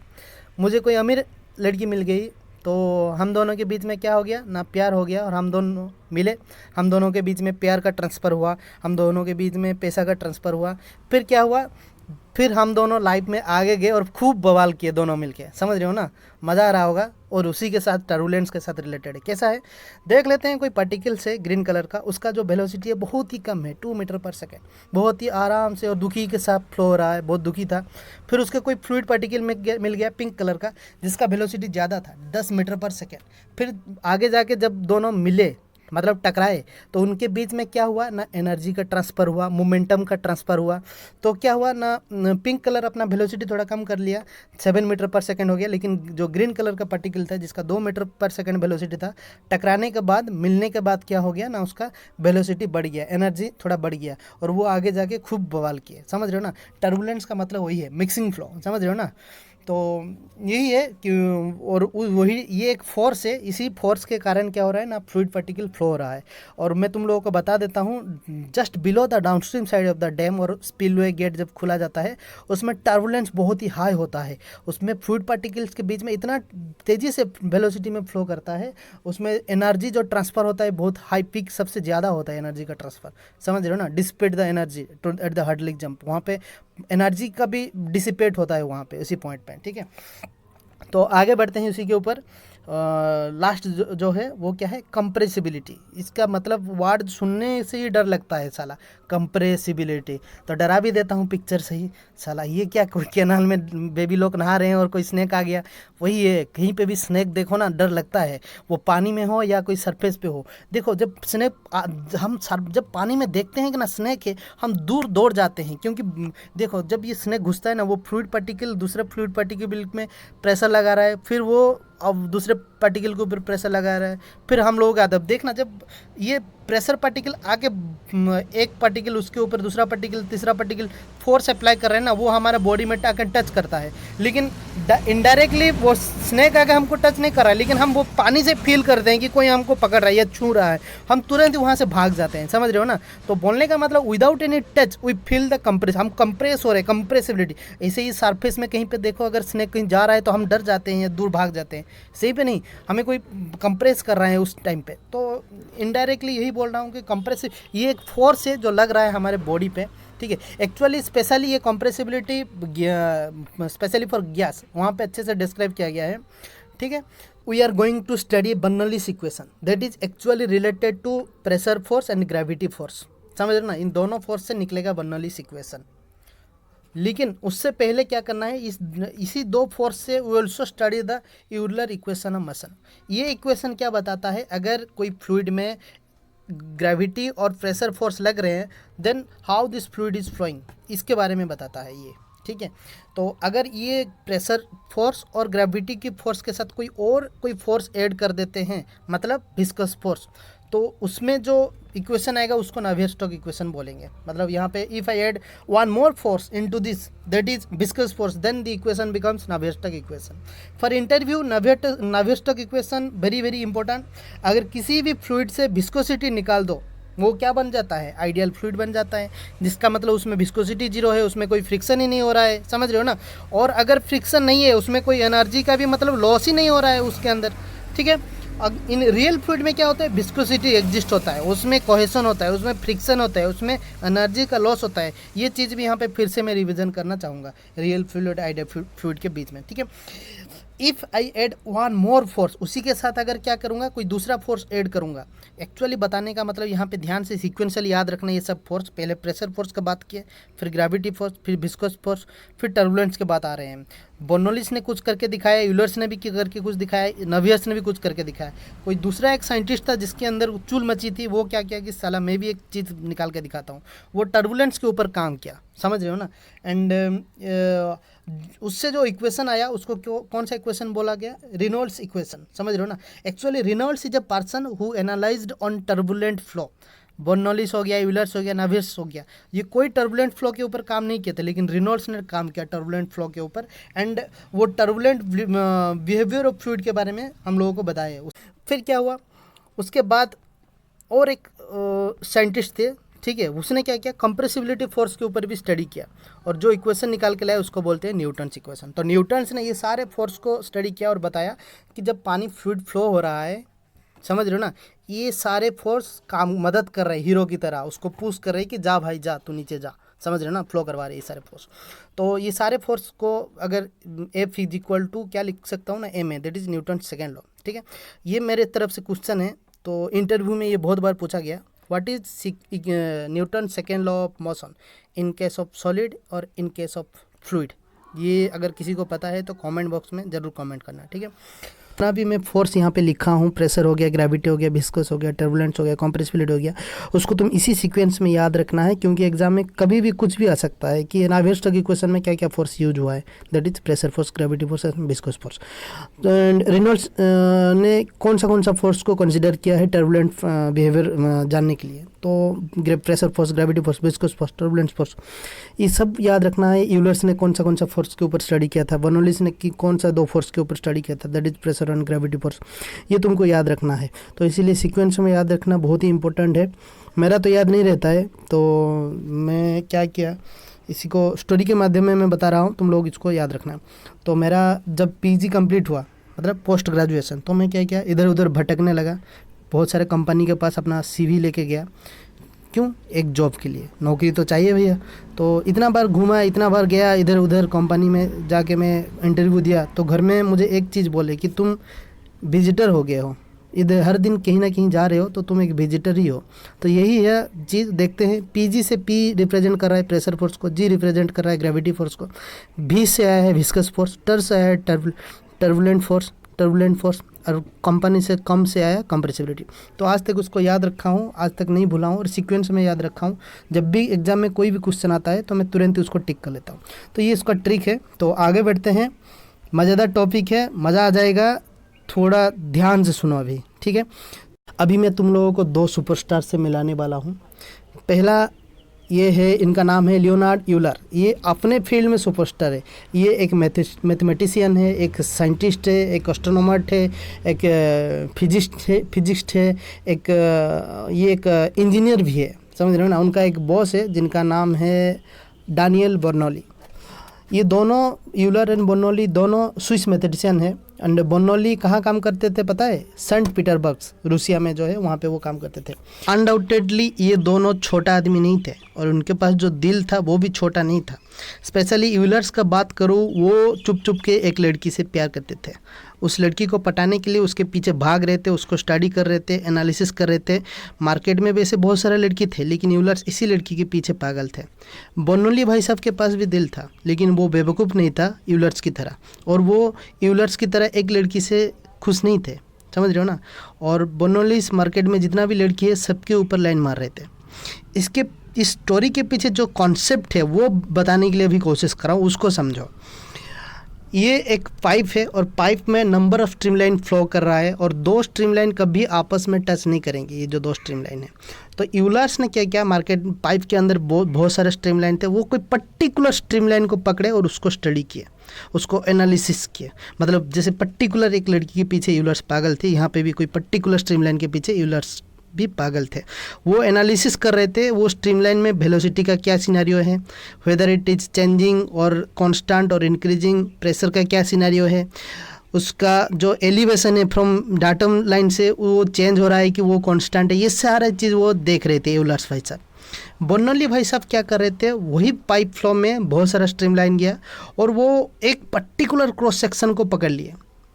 मुझे कोई अमीर लड़की मिल गई, तो हम दोनों के बीच में क्या हो गया ना, प्यार हो गया, और हम दोनों मिले, हम दोनों के बीच में प्यार का ट्रांसफ़र हुआ, हम दोनों के बीच में पैसा का ट्रांसफ़र हुआ। फिर क्या हुआ फिर हम दोनों लाइफ में आगे गए और खूब बवाल किए दोनों मिलके, समझ रहे हो ना, मज़ा आ रहा होगा। और उसी के साथ टर्बुलेंस के साथ रिलेटेड है। कैसा है देख लेते हैं। कोई पार्टिकल से ग्रीन कलर का, उसका जो वेलोसिटी है बहुत ही कम है, 2 मीटर पर सेकेंड, बहुत ही आराम से और दुखी के साथ फ्लो हो रहा है, बहुत दुखी था। फिर उसके कोई फ्लूइड पार्टिकल मिल गया पिंक कलर का, जिसका वेलोसिटी ज़्यादा था, 10 मीटर पर सेकेंड। फिर आगे जाके जब दोनों मिले, मतलब टकराए, तो उनके बीच में क्या हुआ ना, एनर्जी का ट्रांसफ़र हुआ, मोमेंटम का ट्रांसफ़र हुआ। तो क्या हुआ ना, पिंक कलर अपना वेलोसिटी थोड़ा कम कर लिया, 7 मीटर पर सेकंड हो गया। लेकिन जो ग्रीन कलर का पार्टिकल था, जिसका 2 मीटर पर सेकंड वेलोसिटी था, टकराने के बाद, मिलने के बाद क्या हो गया ना, उसका वेलोसिटी बढ़ गया, एनर्जी थोड़ा बढ़ गया, और वो आगे जाके खूब बवाल किए। समझ रहे हो ना, टर्बुलेंस का मतलब वही है, मिक्सिंग फ्लो, समझ रहे हो ना। तो यही है कि, और वही ये एक फोर्स है, इसी फोर्स के कारण क्या हो रहा है ना, फ्लूइड पार्टिकल फ्लो हो रहा है। और मैं तुम लोगों को बता देता हूँ, just below the downstream side of the dam और स्पिलवे गेट जब खुला जाता है, उसमें टर्बुलेंस बहुत ही हाई होता है। उसमें फ्लूइड पार्टिकल्स के बीच में इतना तेज़ी से वेलोसिटी में फ्लो करता है, उसमें एनर्जी जो ट्रांसफ़र होता है बहुत हाई, पीक सबसे ज़्यादा होता है एनर्जी का ट्रांसफ़र, समझ रहे हो ना। Dissipate the energy at the hurdling jump, वहाँ पे एनर्जी का भी डिसिपेट होता है वहाँ पे, उसी पॉइंट पे, ठीक है। तो आगे बढ़ते हैं उसी के ऊपर। लास्ट जो है वो क्या है, कंप्रेसिबिलिटी। इसका मतलब वर्ड सुनने से ही डर लगता है साला, कंप्रेसिबिलिटी। तो डरा भी देता हूँ पिक्चर से ही, साला ये क्या, कोई कैनाल में बेबी लोग नहा रहे हैं और कोई स्नेक आ गया, वही है। कहीं पे भी स्नेक देखो ना, डर लगता है, वो पानी में हो या कोई सरफेस पे हो। देखो जब स्नेक हम जब पानी में देखते हैं कि ना स्नेक है, हम दूर दौड़ जाते हैं, क्योंकि देखो जब ये स्नेक घुसता है ना, वो फ्लूइड पार्टिकल दूसरे फ्लूइड पार्टिकल में प्रेशर लगा रहा है, फिर वो अब दूसरे पार्टिकल के ऊपर प्रेशर लगा रहा है, फिर हम लोगों का आदत देखना, जब ये प्रेशर पार्टिकल आके एक पार्टिकल उसके ऊपर दूसरा पार्टिकल तीसरा पार्टिकल फोर्स अप्लाई कर रहे हैं ना, वो हमारे बॉडी में आकर टच करता है। लेकिन इनडायरेक्टली वो स्नेक आके हमको टच नहीं कर रहा है, लेकिन हम वो पानी से फील करते हैं कि कोई हमको पकड़ रहा है या छू रहा है, हम तुरंत वहाँ से भाग जाते हैं, समझ रहे हो ना। तो बोलने का मतलब without any touch we feel the compress, हम कंप्रेस हो रहे हैं, कंप्रेसिबिलिटी। ऐसे ही सरफेस में कहीं पे देखो अगर स्नेक कहीं जा रहा है तो हम डर जाते हैं या दूर भाग जाते हैं, सही पे नहीं, हमें कोई कंप्रेस कर रहा है उस टाइम पे। तो इनडायरेक्टली यही बोल रहा हूँ कि कंप्रेसिव ये एक फोर्स है जो लग रहा है हमारे बॉडी पे, ठीक है। एक्चुअली स्पेशली ये कंप्रेसिबिलिटी स्पेशली फॉर गैस वहाँ पे अच्छे से डिस्क्राइब किया गया है, ठीक है। We are going to study Bernoulli's equation that is actually related to pressure force and gravity force, समझ रहे ना, इन दोनों फोर्स से निकलेगा बर्नौलीज इक्वेशन। लेकिन उससे पहले क्या करना है, इसी दो फोर्स से we also study the Euler equation of motion. ये इक्वेशन क्या बताता है, अगर कोई फ्लूइड में ग्रेविटी और प्रेशर फोर्स लग रहे हैं, then how this fluid is flowing, इसके बारे में बताता है ये, ठीक है। तो अगर ये प्रेशर फोर्स और ग्रेविटी की फोर्स के साथ कोई फोर्स ऐड कर देते हैं, मतलब विस्कस फोर्स, तो उसमें जो इक्वेशन आएगा उसको नावियर-स्टोक्स इक्वेशन बोलेंगे। मतलब यहाँ पे if I add one more force into this that is viscous force, then the equation becomes Navier Stokes equation. For interview Navier Stokes equation very very important. अगर किसी भी फ्लूइड से विस्कोसिटी निकाल दो, वो क्या बन जाता है, आइडियल फ्लूइड बन जाता है, जिसका मतलब उसमें विस्कोसिटी जीरो है, उसमें कोई फ्रिक्शन ही नहीं हो रहा है, समझ रहे हो ना। और अगर फ्रिक्शन नहीं है, उसमें कोई एनर्जी का भी मतलब लॉस ही नहीं हो रहा है उसके अंदर, ठीक है। इन रियल फ्लूइड में क्या होता है, विस्कोसिटी एग्जिस्ट होता है, उसमें कोहेसन होता है, उसमें फ्रिक्शन होता है, उसमें एनर्जी का लॉस होता है। ये चीज़ भी यहाँ पे फिर से मैं रिवीजन करना चाहूँगा रियल फ्लूइड आइडियल फ्लूइड के बीच में, ठीक है। If I add one more force, उसी के साथ अगर क्या करूँगा, कोई दूसरा फोर्स ऐड करूँगा। एक्चुअली बताने का मतलब यहाँ पे ध्यान से सीक्वेंशियल याद रखना ये सब फोर्स। पहले प्रेशर फोर्स की बात किए, फिर ग्रेविटी फोर्स, फिर विस्कस फोर्स, फिर टर्बुलेंस के बात आ रहे हैं। बर्नौलीज ने कुछ करके दिखाया, यूलर्स ने भी करके कुछ दिखाया, नावियर्स ने भी कुछ करके दिखाया। कोई दूसरा एक साइंटिस्ट था जिसके अंदर चूल मची थी, वो क्या किया कि साला मैं भी एक चीज़ निकाल के दिखाता हूँ, वो टर्बुलेंस के ऊपर काम किया, समझ रहे हो ना। एंड उससे जो इक्वेशन आया उसको कौन सा इक्वेशन बोला गया, रेनॉल्ड्स इक्वेशन, समझ रहे हो ना। Actually Reynolds is a person who analysed on turbulent flow. Bernoulli's हो गया, यूलर्स हो गया, नावियर्स हो गया, ये कोई टर्बुलेंट फ्लो के ऊपर काम नहीं किए थे, लेकिन रेनॉल्ड्स ने काम किया टर्बुलेंट फ्लो के ऊपर। एंड वो टर्बुलेंट बिहेवियर ऑफ फ्लूइड के बारे में हम लोगों को बताया। फिर क्या हुआ उसके बाद, और एक साइंटिस्ट थे, ठीक है, उसने क्या किया, कंप्रेसिबिलिटी फोर्स के ऊपर भी स्टडी किया, और जो इक्वेशन निकाल के लाया उसको बोलते हैं न्यूटन्स इक्वेशन। तो न्यूटन्स ने ये सारे फोर्स को स्टडी किया और बताया कि जब पानी फ्लूइड फ्लो हो रहा है, समझ रहे हो ना, ये सारे फोर्स काम मदद कर रहे हैं, हीरो की तरह उसको पुश कर रहे हैं कि जा भाई जा, तू नीचे जा, समझ रहे हो ना, फ्लो करवा रहे हैं ये सारे फोर्स। तो ये सारे फोर्स को अगर F इज इक्वल टू क्या लिख सकता हूँ ना, M A, that is Newton second law. ठीक है, ये मेरे तरफ से क्वेश्चन है, तो इंटरव्यू में ये बहुत बार पूछा गया, what is Newton second law of motion in case of solid और इन केस ऑफ फ्लूइड। ये अगर किसी को पता है तो कमेंट बॉक्स में ज़रूर कमेंट करना। ठीक है, जितना भी मैं फोर्स यहाँ पे लिखा हूँ, प्रेशर हो गया, ग्रेविटी हो गया, विस्कस हो गया, टर्बुलेंस हो गया, कॉम्प्रेसिबिलिटी हो गया, उसको तुम इसी सीक्वेंस में याद रखना है, क्योंकि एग्जाम में कभी भी कुछ भी आ सकता है कि नावेस्ट की क्वेश्चन में क्या क्या फोर्स यूज हुआ है, that is pressure force, gravity force, viscous force. Reynolds ने कौन सा फोर्स को कंसिडर किया है टर्बुलेंट बिहेवियर जानने के लिए, तो pressure force, gravity force, viscous force, turbulence force, ये सब याद रखना है। यूलर्स ने कौन सा फोर्स के ऊपर स्टडी किया था, बर्नौलीज ने कौन सा 2 फोर्स के ऊपर स्टडी किया था, दैट इज प्रेशर और ग्रेविटी फोर्स, ये तुमको याद रखना है। तो इसीलिए सीक्वेंस में याद रखना बहुत ही इंपॉर्टेंट है। मेरा तो याद नहीं रहता है, तो मैं क्या किया, इसी को स्टोरी के माध्यम में मैं बता रहा हूँ, तुम लोग इसको याद रखना। तो मेरा जब पीजी कंप्लीट हुआ, मतलब पोस्ट ग्रेजुएशन, तो मैं क्या किया, इधर उधर भटकने लगा, बहुत सारे कंपनी के पास अपना CV लेके गया। क्यों? एक जॉब के लिए, नौकरी तो चाहिए भैया। तो इतना बार घूमा, इतना बार गया इधर उधर, कंपनी में जाके मैं इंटरव्यू दिया, तो घर में मुझे एक चीज़ बोले कि तुम विजिटर हो गए हो, इधर हर दिन कहीं ना कहीं जा रहे हो, तो तुम एक विजिटर ही हो। तो यही है चीज़। देखते हैं, PG से P रिप्रेजेंट कर रहा है प्रेशर फोर्स को, G रिप्रेजेंट कर रहा है ग्रेविटी फोर्स को, V से आया है विस्कस फोर्स, टर से आया है टर्बुलेंट फोर्स, और कंपनी से कम से आया कंप्रेसिबिलिटी। तो आज तक उसको याद रखा हूँ, आज तक नहीं भूला हूँ, और सीक्वेंस में याद रखा हूँ। जब भी एग्जाम में कोई भी क्वेश्चन आता है तो मैं तुरंत ही उसको टिक कर लेता हूँ। तो ये इसका ट्रिक है। तो आगे बढ़ते हैं, मज़ेदार टॉपिक है, मज़ा आ जाएगा, थोड़ा ध्यान से सुनो अभी। ठीक है, अभी मैं तुम लोगों को 2 सुपरस्टार से मिलाने वाला हूँ। पहला ये है, इनका नाम है लियोनार्ड यूलर। ये अपने फील्ड में सुपरस्टार है। ये एक मैथमेटिशियन है, एक साइंटिस्ट है, एक एस्ट्रोनॉमर है, एक फिजिस्ट है, एक इंजीनियर भी है, समझ रहे हो ना। उनका एक बॉस है जिनका नाम है डानियल बर्नौली। ये दोनों, यूलर एंड बर्नौली, दोनों स्विस मैथमेटिशियन है। एंड बर्नौली कहाँ काम करते थे पता है? सेंट पीटर्सबर्ग, रूसिया में जो है, वहाँ पे वो काम करते थे। अनडाउटेडली ये दोनों छोटा आदमी नहीं थे, और उनके पास जो दिल था वो भी छोटा नहीं था। स्पेशली यूलर्स का बात करूँ, वो चुप चुप के एक लड़की से प्यार करते थे। उस लड़की को पटाने के लिए उसके पीछे भाग रहे थे, उसको स्टडी कर रहे थे, एनालिसिस कर रहे थे। मार्केट में वैसे बहुत सारे लड़की थे, लेकिन यूलर्स इसी लड़की के पीछे पागल थे। बर्नौली भाई साहब के पास भी दिल था, लेकिन वो बेवकूफ़ नहीं था यूलर्स की तरह, और वो यूलर्स की तरह एक लड़की से खुश नहीं थे, समझ रहे हो ना। और बर्नौली इस मार्केट में जितना भी लड़की है सबके ऊपर लाइन मार रहे थे। इस स्टोरी के पीछे जो कॉन्सेप्ट है वो बताने के लिए भी कोशिश कर रहा हूँ, उसको समझो। ये एक पाइप है, और पाइप में नंबर ऑफ स्ट्रीमलाइन फ्लो कर रहा है, और 2 स्ट्रीमलाइन कभी आपस में टच नहीं करेंगे, ये जो 2 स्ट्रीमलाइन है। तो यूलर्स ने क्या किया, मार्केट पाइप के अंदर बहुत सारे स्ट्रीमलाइन थे, वो कोई पर्टिकुलर स्ट्रीमलाइन को पकड़े और उसको स्टडी किए, उसको एनालिसिस किए। मतलब जैसे पर्टिकुलर एक लड़की के पीछे यूलर्स पागल थे, यहाँ पे भी कोई पर्टिकुलर स्ट्रीमलाइन के पीछे यूलर्स भी पागल थे। वो एनालिसिस कर रहे थे, वो स्ट्रीमलाइन में वेलोसिटी का क्या सिनेरियो है, वेदर इट इज़ चेंजिंग और कांस्टेंट और इंक्रीजिंग, प्रेशर का क्या सिनेरियो है, उसका जो एलिवेशन है फ्रॉम डाटम लाइन से वो चेंज हो रहा है कि वो कांस्टेंट है। ये सारे चीज़ वो देख रहे थे यूलर्स भाई साहब। बर्नौली भाई साहब क्या कर रहे थे, वही पाइप फ्लो में बहुत सारा स्ट्रीमलाइन गया, और वो एक पर्टिकुलर क्रॉस सेक्शन को पकड़ लिए।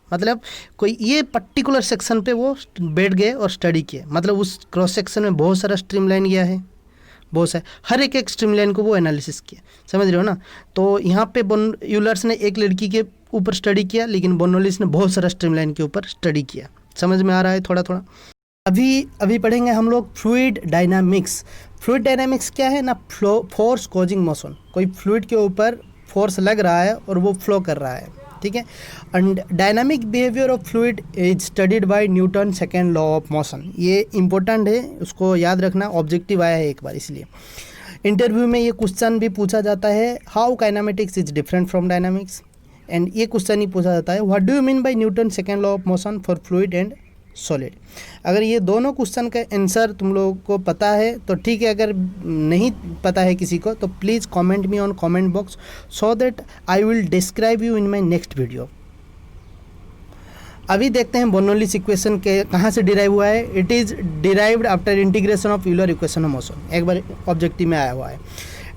मतलब कोई ये पर्टिकुलर सेक्शन पे वो बैठ गए और स्टडी किए। मतलब उस क्रॉस सेक्शन में बहुत सारा स्ट्रीमलाइन गया है, बहुत सारे, हर एक स्ट्रीमलाइन को वो एनालिसिस किया, समझ रहे हो ना। तो यहाँ पे यूलर्स ने एक लड़की के ऊपर स्टडी किया, लेकिन बर्नौलीज ने बहुत सारा स्ट्रीमलाइन के ऊपर स्टडी किया। समझ में आ रहा है थोड़ा थोड़ा? अभी पढ़ेंगे हम लोग फ्लूइड डायनामिक्स। फ्लूइड डायनामिक्स क्या है ना, फोर्स कॉजिंग मोशन। कोई फ्लूइड के ऊपर फोर्स लग रहा है और वो फ्लो कर रहा है, ठीक है। And dynamic behaviour of fluid is studied by Newton second law of motion. ये इंपॉर्टेंट है, उसको याद रखना, ऑब्जेक्टिव आया है एक बार, इसलिए इंटरव्यू में ये क्वेश्चन भी पूछा जाता है, how kinematics is different from dynamics. And ये क्वेश्चन ही पूछा जाता है, what do you mean bye Newton second law of motion for fluid and solid. अगर ये दोनों क्वेश्चन का आंसर तुम लोगों को पता है तो ठीक है, अगर नहीं पता है किसी को तो please comment me on comment box, so that I will describe you in my next video. अभी देखते हैं बर्नौलीज इक्वेशन के कहाँ से डिराइव हुआ है। It is derived after integration of Euler equation of motion. एक बार ऑब्जेक्टिव में आया हुआ है।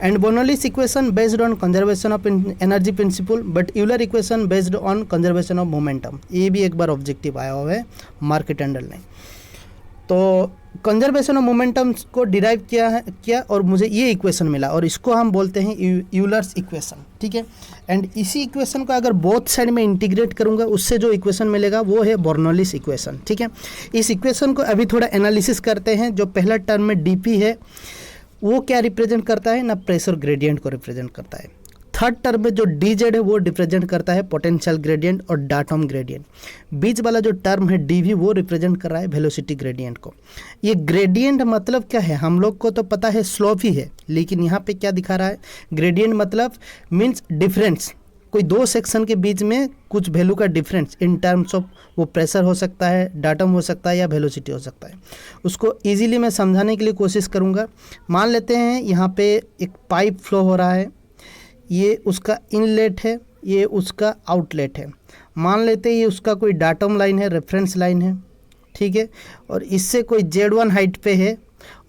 And Bernoulli's equation based on conservation of energy principal, but Euler equation based on conservation of momentum. ये भी एक बार ऑब्जेक्टिव आया हुआ है मार्क टेंडल ने। तो कंजर्वेशन ऑफ मोमेंटम को डिराइव किया और मुझे ये इक्वेशन मिला, और इसको हम बोलते हैं यूलर्स इक्वेशन, ठीक है। एंड इसी इक्वेशन को अगर बोथ साइड में इंटीग्रेट करूंगा, उससे जो इक्वेशन मिलेगा वो है बर्नौलीज इक्वेशन, ठीक है। इस इक्वेशन को अभी थोड़ा एनालिसिस करते हैं। जो पहला टर्म में डीपी है वो क्या रिप्रेजेंट करता है ना, प्रेशर ग्रेडियंट को रिप्रेजेंट करता है। थर्ड टर्म में जो डी जेड है वो रिप्रेजेंट करता है पोटेंशियल ग्रेडियंट और डाटम ग्रेडियंट। बीच वाला जो टर्म है डी वी वो रिप्रेजेंट कर रहा है वेलोसिटी ग्रेडियंट को। ये ग्रेडियंट मतलब क्या है, हम लोग को तो पता है स्लोप ही है, लेकिन यहाँ पे क्या दिखा रहा है, ग्रेडियंट मतलब मीन्स डिफरेंस, कोई दो सेक्शन के बीच में कुछ वैल्यू का डिफरेंस इन टर्म्स ऑफ, वो प्रेशर हो सकता है, डाटम हो सकता है या वेलोसिटी हो सकता है। उसको इजीली मैं समझाने के लिए कोशिश करूँगा। मान लेते हैं यहाँ पे एक पाइप फ्लो हो रहा है, ये उसका इनलेट है, ये उसका आउटलेट है। मान लेते हैं ये उसका कोई डाटम लाइन है, रेफरेंस लाइन है, ठीक है, और इससे कोई Z1 हाइट पे है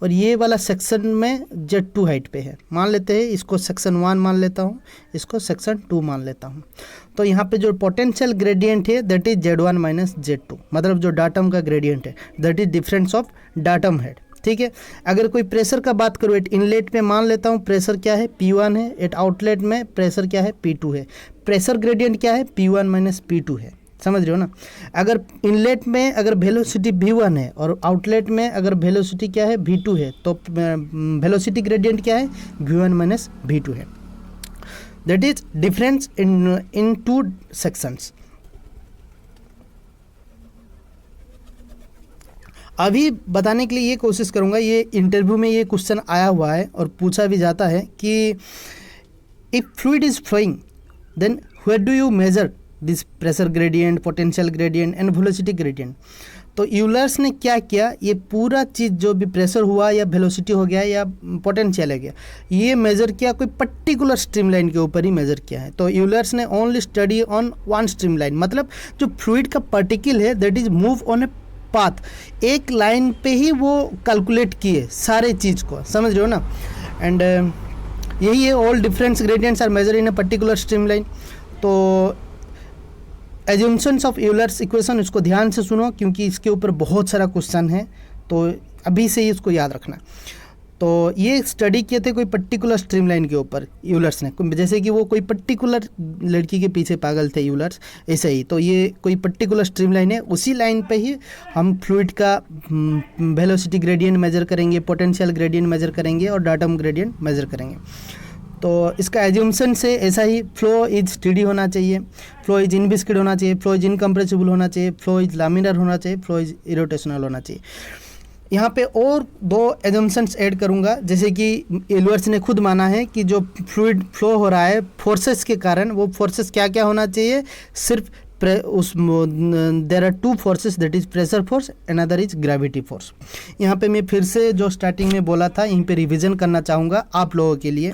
और ये वाला सेक्शन में Z2 हाइट पे है। मान लेते हैं इसको सेक्शन 1 मान लेता हूँ, इसको सेक्शन 2 मान लेता हूँ। तो यहाँ पे जो पोटेंशियल ग्रेडियंट है that is Z1 minus Z2, मतलब जो डाटम का ग्रेडियंट है that is difference of datum head, ठीक है। अगर कोई प्रेशर का बात करूँ, एट इनलेट में मान लेता हूँ प्रेशर क्या है P1 है, एट आउटलेट में प्रेशर क्या है P2 है। प्रेशर ग्रेडियंट क्या है P1 माइनस P2 है, समझ रहे हो ना। अगर इनलेट में अगर वेलोसिटी V1 है और आउटलेट में अगर वेलोसिटी क्या है V2 है, तो वेलोसिटी ग्रेडियंट क्या है V1 माइनस V2 है। That is difference in two sections. अभी बताने के लिए ये कोशिश करूँगा, ये इंटरव्यू में ये क्वेश्चन आया हुआ है और पूछा भी जाता है कि if fluid is flowing then where do you measure this pressure gradient, potential gradient and velocity gradient. तो यूलर्स ने क्या किया, ये पूरा चीज़ जो भी प्रेशर हुआ या वेलोसिटी हो गया या पोटेंशियल हो गया, ये मेज़र किया कोई पर्टिकुलर स्ट्रीमलाइन के ऊपर ही मेज़र किया है। तो यूलर्स ने only study on one streamline, मतलब जो फ्लूइड का पार्टिकल है that is move on a path, एक लाइन पे ही वो कैलकुलेट किए सारे चीज़ को, समझ रहे हो ना। एंड यही है, all difference gradients are measure in a particular streamline. तो एज्यूम्शंस ऑफ यूलर्स इक्वेशन, इसको ध्यान से सुनो क्योंकि इसके ऊपर बहुत सारा क्वेश्चन है, तो अभी से ही इसको याद रखना। तो ये स्टडी किए थे कोई पर्टिकुलर स्ट्रीमलाइन के ऊपर यूलर्स ने, जैसे कि वो कोई पर्टिकुलर लड़की के पीछे पागल थे यूलर्स, ऐसे ही। तो ये कोई पर्टिकुलर स्ट्रीमलाइन है, उसी लाइन पे ही हम फ्लूइड का वेलोसिटी ग्रेडियंट मेजर करेंगे, पोटेंशियल ग्रेडियंट मेजर करेंगे और डाटम ग्रेडियंट मेजर करेंगे। तो इसका एज्यूम्शन से ऐसा ही, फ्लो इज स्टेडी होना चाहिए, फ्लो इज इनविस्किड होना चाहिए, फ्लो इज इनकम्प्रेसिबल होना चाहिए, फ्लो इज लामिनर होना चाहिए, फ्लो इज इरोटेशनल होना चाहिए। यहाँ पे और दो एजम्पशंस ऐड करूँगा, जैसे कि यूलर्स ने खुद माना है कि जो फ्लूइड फ्लो हो रहा है फोर्सेस के कारण, वो फोर्सेस क्या क्या होना चाहिए, सिर्फ there are two forces, that is pressure force, another is gravity force. यहाँ पे मैं फिर से जो स्टार्टिंग में बोला था यहीं पे रिवीजन करना चाहूँगा आप लोगों के लिए।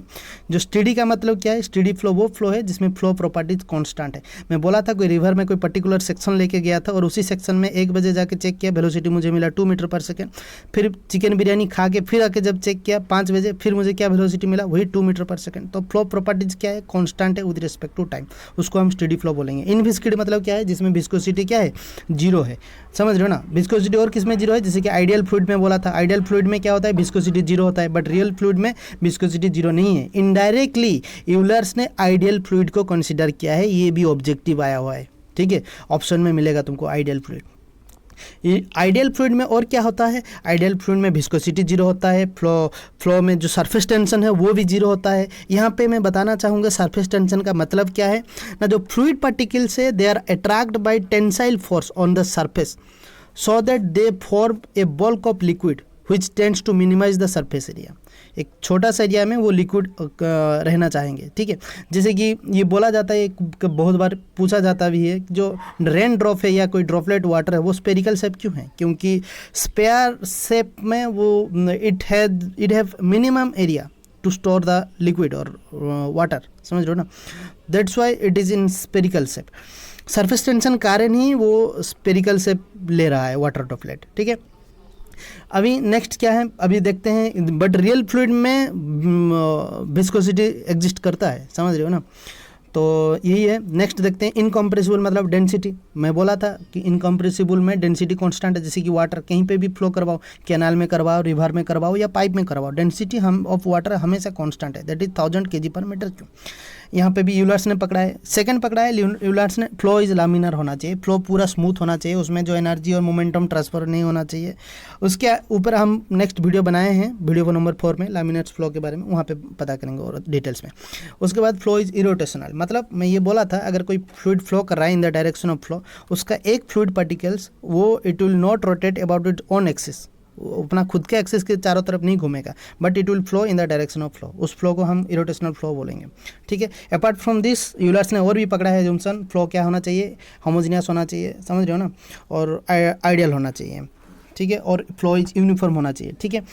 जो स्टेडी का मतलब क्या है, स्टेडी फ्लो वो फ्लो है जिसमें फ्लो प्रॉपर्टीज कांस्टेंट है। मैं बोला था कोई रिवर में कोई पर्टिकुलर सेक्शन लेके गया था और उसी सेक्शन में 1 बजे जाके चेक किया, वेलोसिटी मुझे मिला 2 मीटर पर सेकेंड। फिर चिकन बिरयानी खा के फिर आके जब चेक किया 5 बजे, फिर मुझे क्या वेलोसिटी मिला, वही 2 मीटर पर सेकेंड। तो फ्लो प्रॉपर्टीज क्या है, कॉन्स्टेंट है विद रिस्पेक्ट टू टाइम, उसको हम स्टेडी फ्लो बोलेंगे। इनविस्किड मतलब क्या है, जिसमें विस्कोसिटी क्या है, जीरो है, समझ रहे हो ना। विस्कोसिटी और किस में जीरो है, जैसे कि आइडियल फ्लूइड में बोला था, आइडियल फ्लूइड में क्या होता है, विस्कोसिटी जीरो होता है, बट रियल फ्लूइड में विस्कोसिटी जीरो नहीं है। इनडायरेक्टली यूलर्स ने आइडियल फ्लूइड को कंसीडर किया है, ये भी ऑब्जेक्टिव आया हुआ है, ठीक है, ऑप्शन में मिलेगा तुमको आइडियल फ्लूइड। आइडियल फ्लूइड में और क्या होता है, आइडियल फ्लूइड में विस्कोसिटी जीरो होता है, फ्लो में जो सरफेस टेंशन है वो भी जीरो होता है। यहाँ पे मैं बताना चाहूँगा सरफेस टेंशन का मतलब क्या है ना, जो फ्लूइड पार्टिकल्स है they are attract by tensile force on the surface so that they form a bulk of liquid which tends to minimize the surface area। एक छोटा सा एरिया में वो लिक्विड रहना चाहेंगे, ठीक है। जैसे कि ये बोला जाता है, बहुत बार पूछा जाता भी है, जो रेन ड्रॉप है या कोई ड्रॉपलेट वाटर है वो स्पेरिकल शेप क्यों है, क्योंकि स्पेयर शेप में वो it have minimum area to store the liquid और वाटर, समझ रहे हो ना, that's why it is in spherical shape. Surface tension कारण ही वो स्पेरिकल शेप ले रहा है वाटर ड्रॉपलेट, ठीक है। अभी नेक्स्ट क्या है, अभी देखते हैं, बट रियल फ्लूइड में विस्कोसिटी एग्जिस्ट करता है, समझ रहे हो ना। तो यही है। नेक्स्ट देखते हैं इनकम्प्रेसिबल मतलब डेंसिटी। मैं बोला था कि इनकम्प्रेसिबल में डेंसिटी कांस्टेंट है, जैसे कि वाटर कहीं पे भी फ्लो करवाओ, कैनाल में करवाओ, रिवर में करवाओ या पाइप में करवाओ, डेंसिटी हम ऑफ वाटर हमेशा कांस्टेंट है, दैट इज 1000 kg/m3। यहाँ पे भी यूलर्स ने पकड़ा है, सेकंड पकड़ा है यूलर्स ने, फ्लो इज लामिनर होना चाहिए, फ्लो पूरा स्मूथ होना चाहिए, उसमें जो एनर्जी और मोमेंटम ट्रांसफर नहीं होना चाहिए। उसके ऊपर हम नेक्स्ट वीडियो बनाए हैं, वीडियो नंबर 4 में लामिनर फ्लो के बारे में, वहाँ पे पता करेंगे और डिटेल्स में। उसके बाद फ्लो इज इरोटेशनल, मतलब मैं ये बोला था अगर कोई फ्लूइड फ्लो कर रहा है in the direction of flow, उसका एक फ्लूइड पार्टिकल्स वो it will not rotate about its own axis, अपना खुद के एक्सिस के चारों तरफ नहीं घूमेगा, but it will flow in the direction of flow, उस फ्लो को हम इरोटेशनल फ्लो बोलेंगे, ठीक है। अपार्ट फ्रॉम दिस यूलर्स ने और भी पकड़ा है एजम्पशन, फ्लो क्या होना चाहिए, होमोजेनियस होना चाहिए, समझ रहे हो ना, और आइडियल होना चाहिए, ठीक है, और फ्लो इज यूनिफॉर्म होना चाहिए, ठीक है।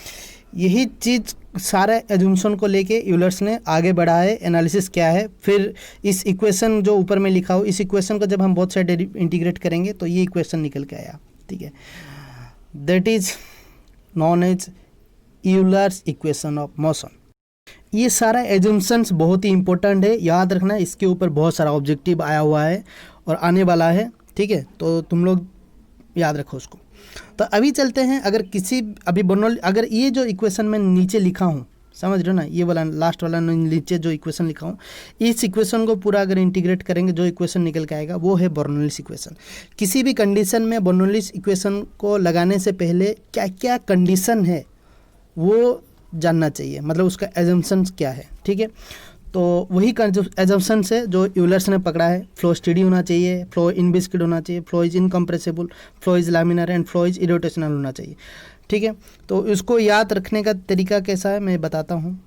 यही चीज़ सारे एजम्पशन को लेके यूलर्स ने आगे बढ़ा है, एनालिसिस क्या है, फिर इस इक्वेशन जो ऊपर में लिखा हो, इस इक्वेशन को जब हम बोथ साइड इंटीग्रेट करेंगे तो ये इक्वेशन निकल के आया, ठीक है, that is known as Euler's equation of motion. ये सारा एजम्पशंस बहुत ही इंपॉर्टेंट है, याद रखना, इसके ऊपर बहुत सारा ऑब्जेक्टिव आया हुआ है और आने वाला है, ठीक है, तो तुम लोग याद रखो उसको। तो अभी चलते हैं, अगर किसी अभी बर्नौली, अगर ये जो इक्वेशन मैं नीचे लिखा हूँ, समझ रहे हो ना, ये वाला लास्ट वाला नीचे जो इक्वेशन लिखा हूँ, इस इक्वेशन को पूरा अगर इंटीग्रेट करेंगे जो इक्वेशन निकल के आएगा वो है बर्नौलीज इक्वेशन। किसी भी कंडीशन में बर्नौलीज इक्वेशन को लगाने से पहले क्या क्या कंडीशन है वो जानना चाहिए, मतलब उसका एजम्पशंस क्या है, ठीक है। तो वही एजम्पशन से जो यूलर्स ने पकड़ा है, फ्लो स्टेडी होना चाहिए, फ्लो इनविस्किड होना चाहिए, flow is incompressible, flow is laminar and flow is irrotational होना चाहिए, ठीक है। तो इसको याद रखने का तरीका कैसा है मैं बताता हूँ,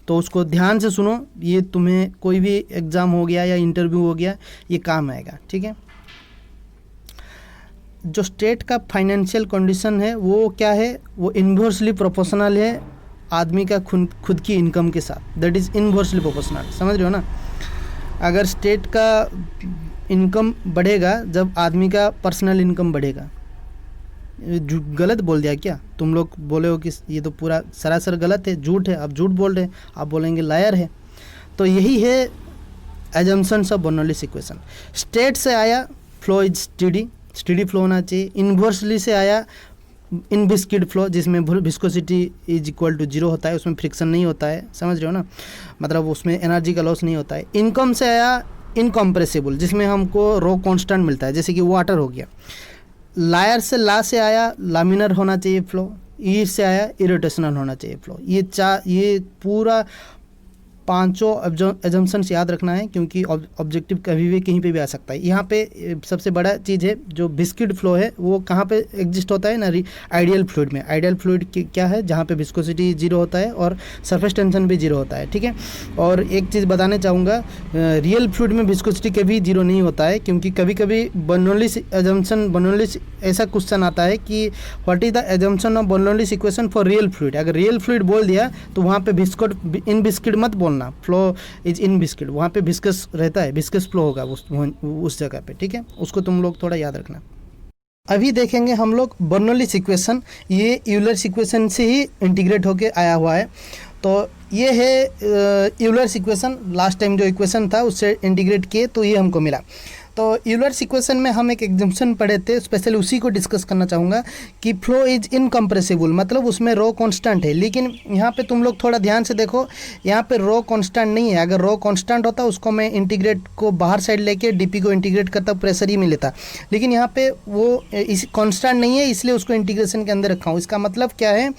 तो उसको ध्यान से सुनो, ये तुम्हें कोई भी एग्ज़ाम हो गया या इंटरव्यू हो गया ये काम आएगा, ठीक है। जो स्टेट का फाइनेंशियल कंडीशन है वो क्या है, वो इन्वर्सली प्रोपोर्शनल है आदमी का खुद की इनकम के साथ, दैट इज़ इन्वर्सली प्रोपोर्शनल, समझ रहे हो ना। अगर स्टेट का इनकम बढ़ेगा जब आदमी का पर्सनल इनकम बढ़ेगा। गलत बोल दिया क्या, तुम लोग बोले हो कि ये तो पूरा सरासर गलत है, झूठ है, आप झूठ बोल रहे हैं, आप बोलेंगे लायर है। तो यही है assumptions of Bernoulli's equation. State से आया फ्लो इज स्टेडी फ्लो होना चाहिए, इन्वर्सली से आया इनविस्किड फ्लो जिसमें विस्कोसिटी इज इक्वल टू 0 होता है, उसमें फ्रिक्शन नहीं होता है, समझ रहे हो ना, मतलब उसमें एनर्जी का लॉस नहीं होता है। इनकम से आया इनकम्प्रेसिबल जिसमें हमको रो कांस्टेंट मिलता है, जैसे कि वाटर हो गया। लायर से ला से आया लामिनर होना चाहिए फ्लो, ई से आया इरोटेशनल होना चाहिए फ्लो। ये पूरा पांचों एजम्पशंस याद रखना है क्योंकि ऑब्जेक्टिव कभी भी कहीं पे भी आ सकता है। यहाँ पे सबसे बड़ा चीज़ है जो विस्किड फ्लो है वो कहाँ पे एग्जिस्ट होता है ना, आइडियल फ्लूइड में। आइडियल फ्लूइड क्या है, जहाँ पे विस्कोसिटी 0 होता है और सरफेस टेंशन भी 0 होता है, ठीक है। और एक चीज़ बताना चाहूँगा, रियल फ्लूइड में विस्कोसिटी कभी 0 नहीं होता है, क्योंकि कभी कभी बर्नौलीज एजम्पशन, बर्नौलीज ऐसा क्वेश्चन आता है कि what is the assumption of Bernoulli's equation for real fluid. अगर रियल फ्लूइड बोल दिया तो वहाँ पे इनविस्किड मत बोलना, फ्लो इज इनविस्किड, वहाँ पे विस्कस रहता है, विस्कस फ्लो होगा उस जगह पे, ठीक है, उसको तुम लोग थोड़ा याद रखना। अभी देखेंगे हम लोग बर्नौलीज इक्वेशन, ये यूलर्स इक्वेशन से ही इंटीग्रेट होके आया हुआ है। तो ये है यूलर्स इक्वेशन, लास्ट टाइम जो इक्वेशन था उससे इंटीग्रेट किए तो ये हमको मिला। तो यूलर्स इक्वेशन में हम एक एग्जाम्पशन पढ़े थे, स्पेशली उसी को डिस्कस करना चाहूँगा कि फ्लो इज इनकम्प्रेसिबल, मतलब उसमें रो कांस्टेंट है। लेकिन यहाँ पे तुम लोग थोड़ा ध्यान से देखो, यहाँ पे रो कांस्टेंट नहीं है। अगर रो कांस्टेंट होता उसको मैं इंटीग्रेट को बाहर साइड लेके डीपी को इंटीग्रेट करता, प्रेशर ही में लेता। लेकिन यहाँ पे वो इस कांस्टेंट नहीं है, इसलिए उसको इंटीग्रेशन के अंदर रखा हूँ। इसका मतलब क्या है,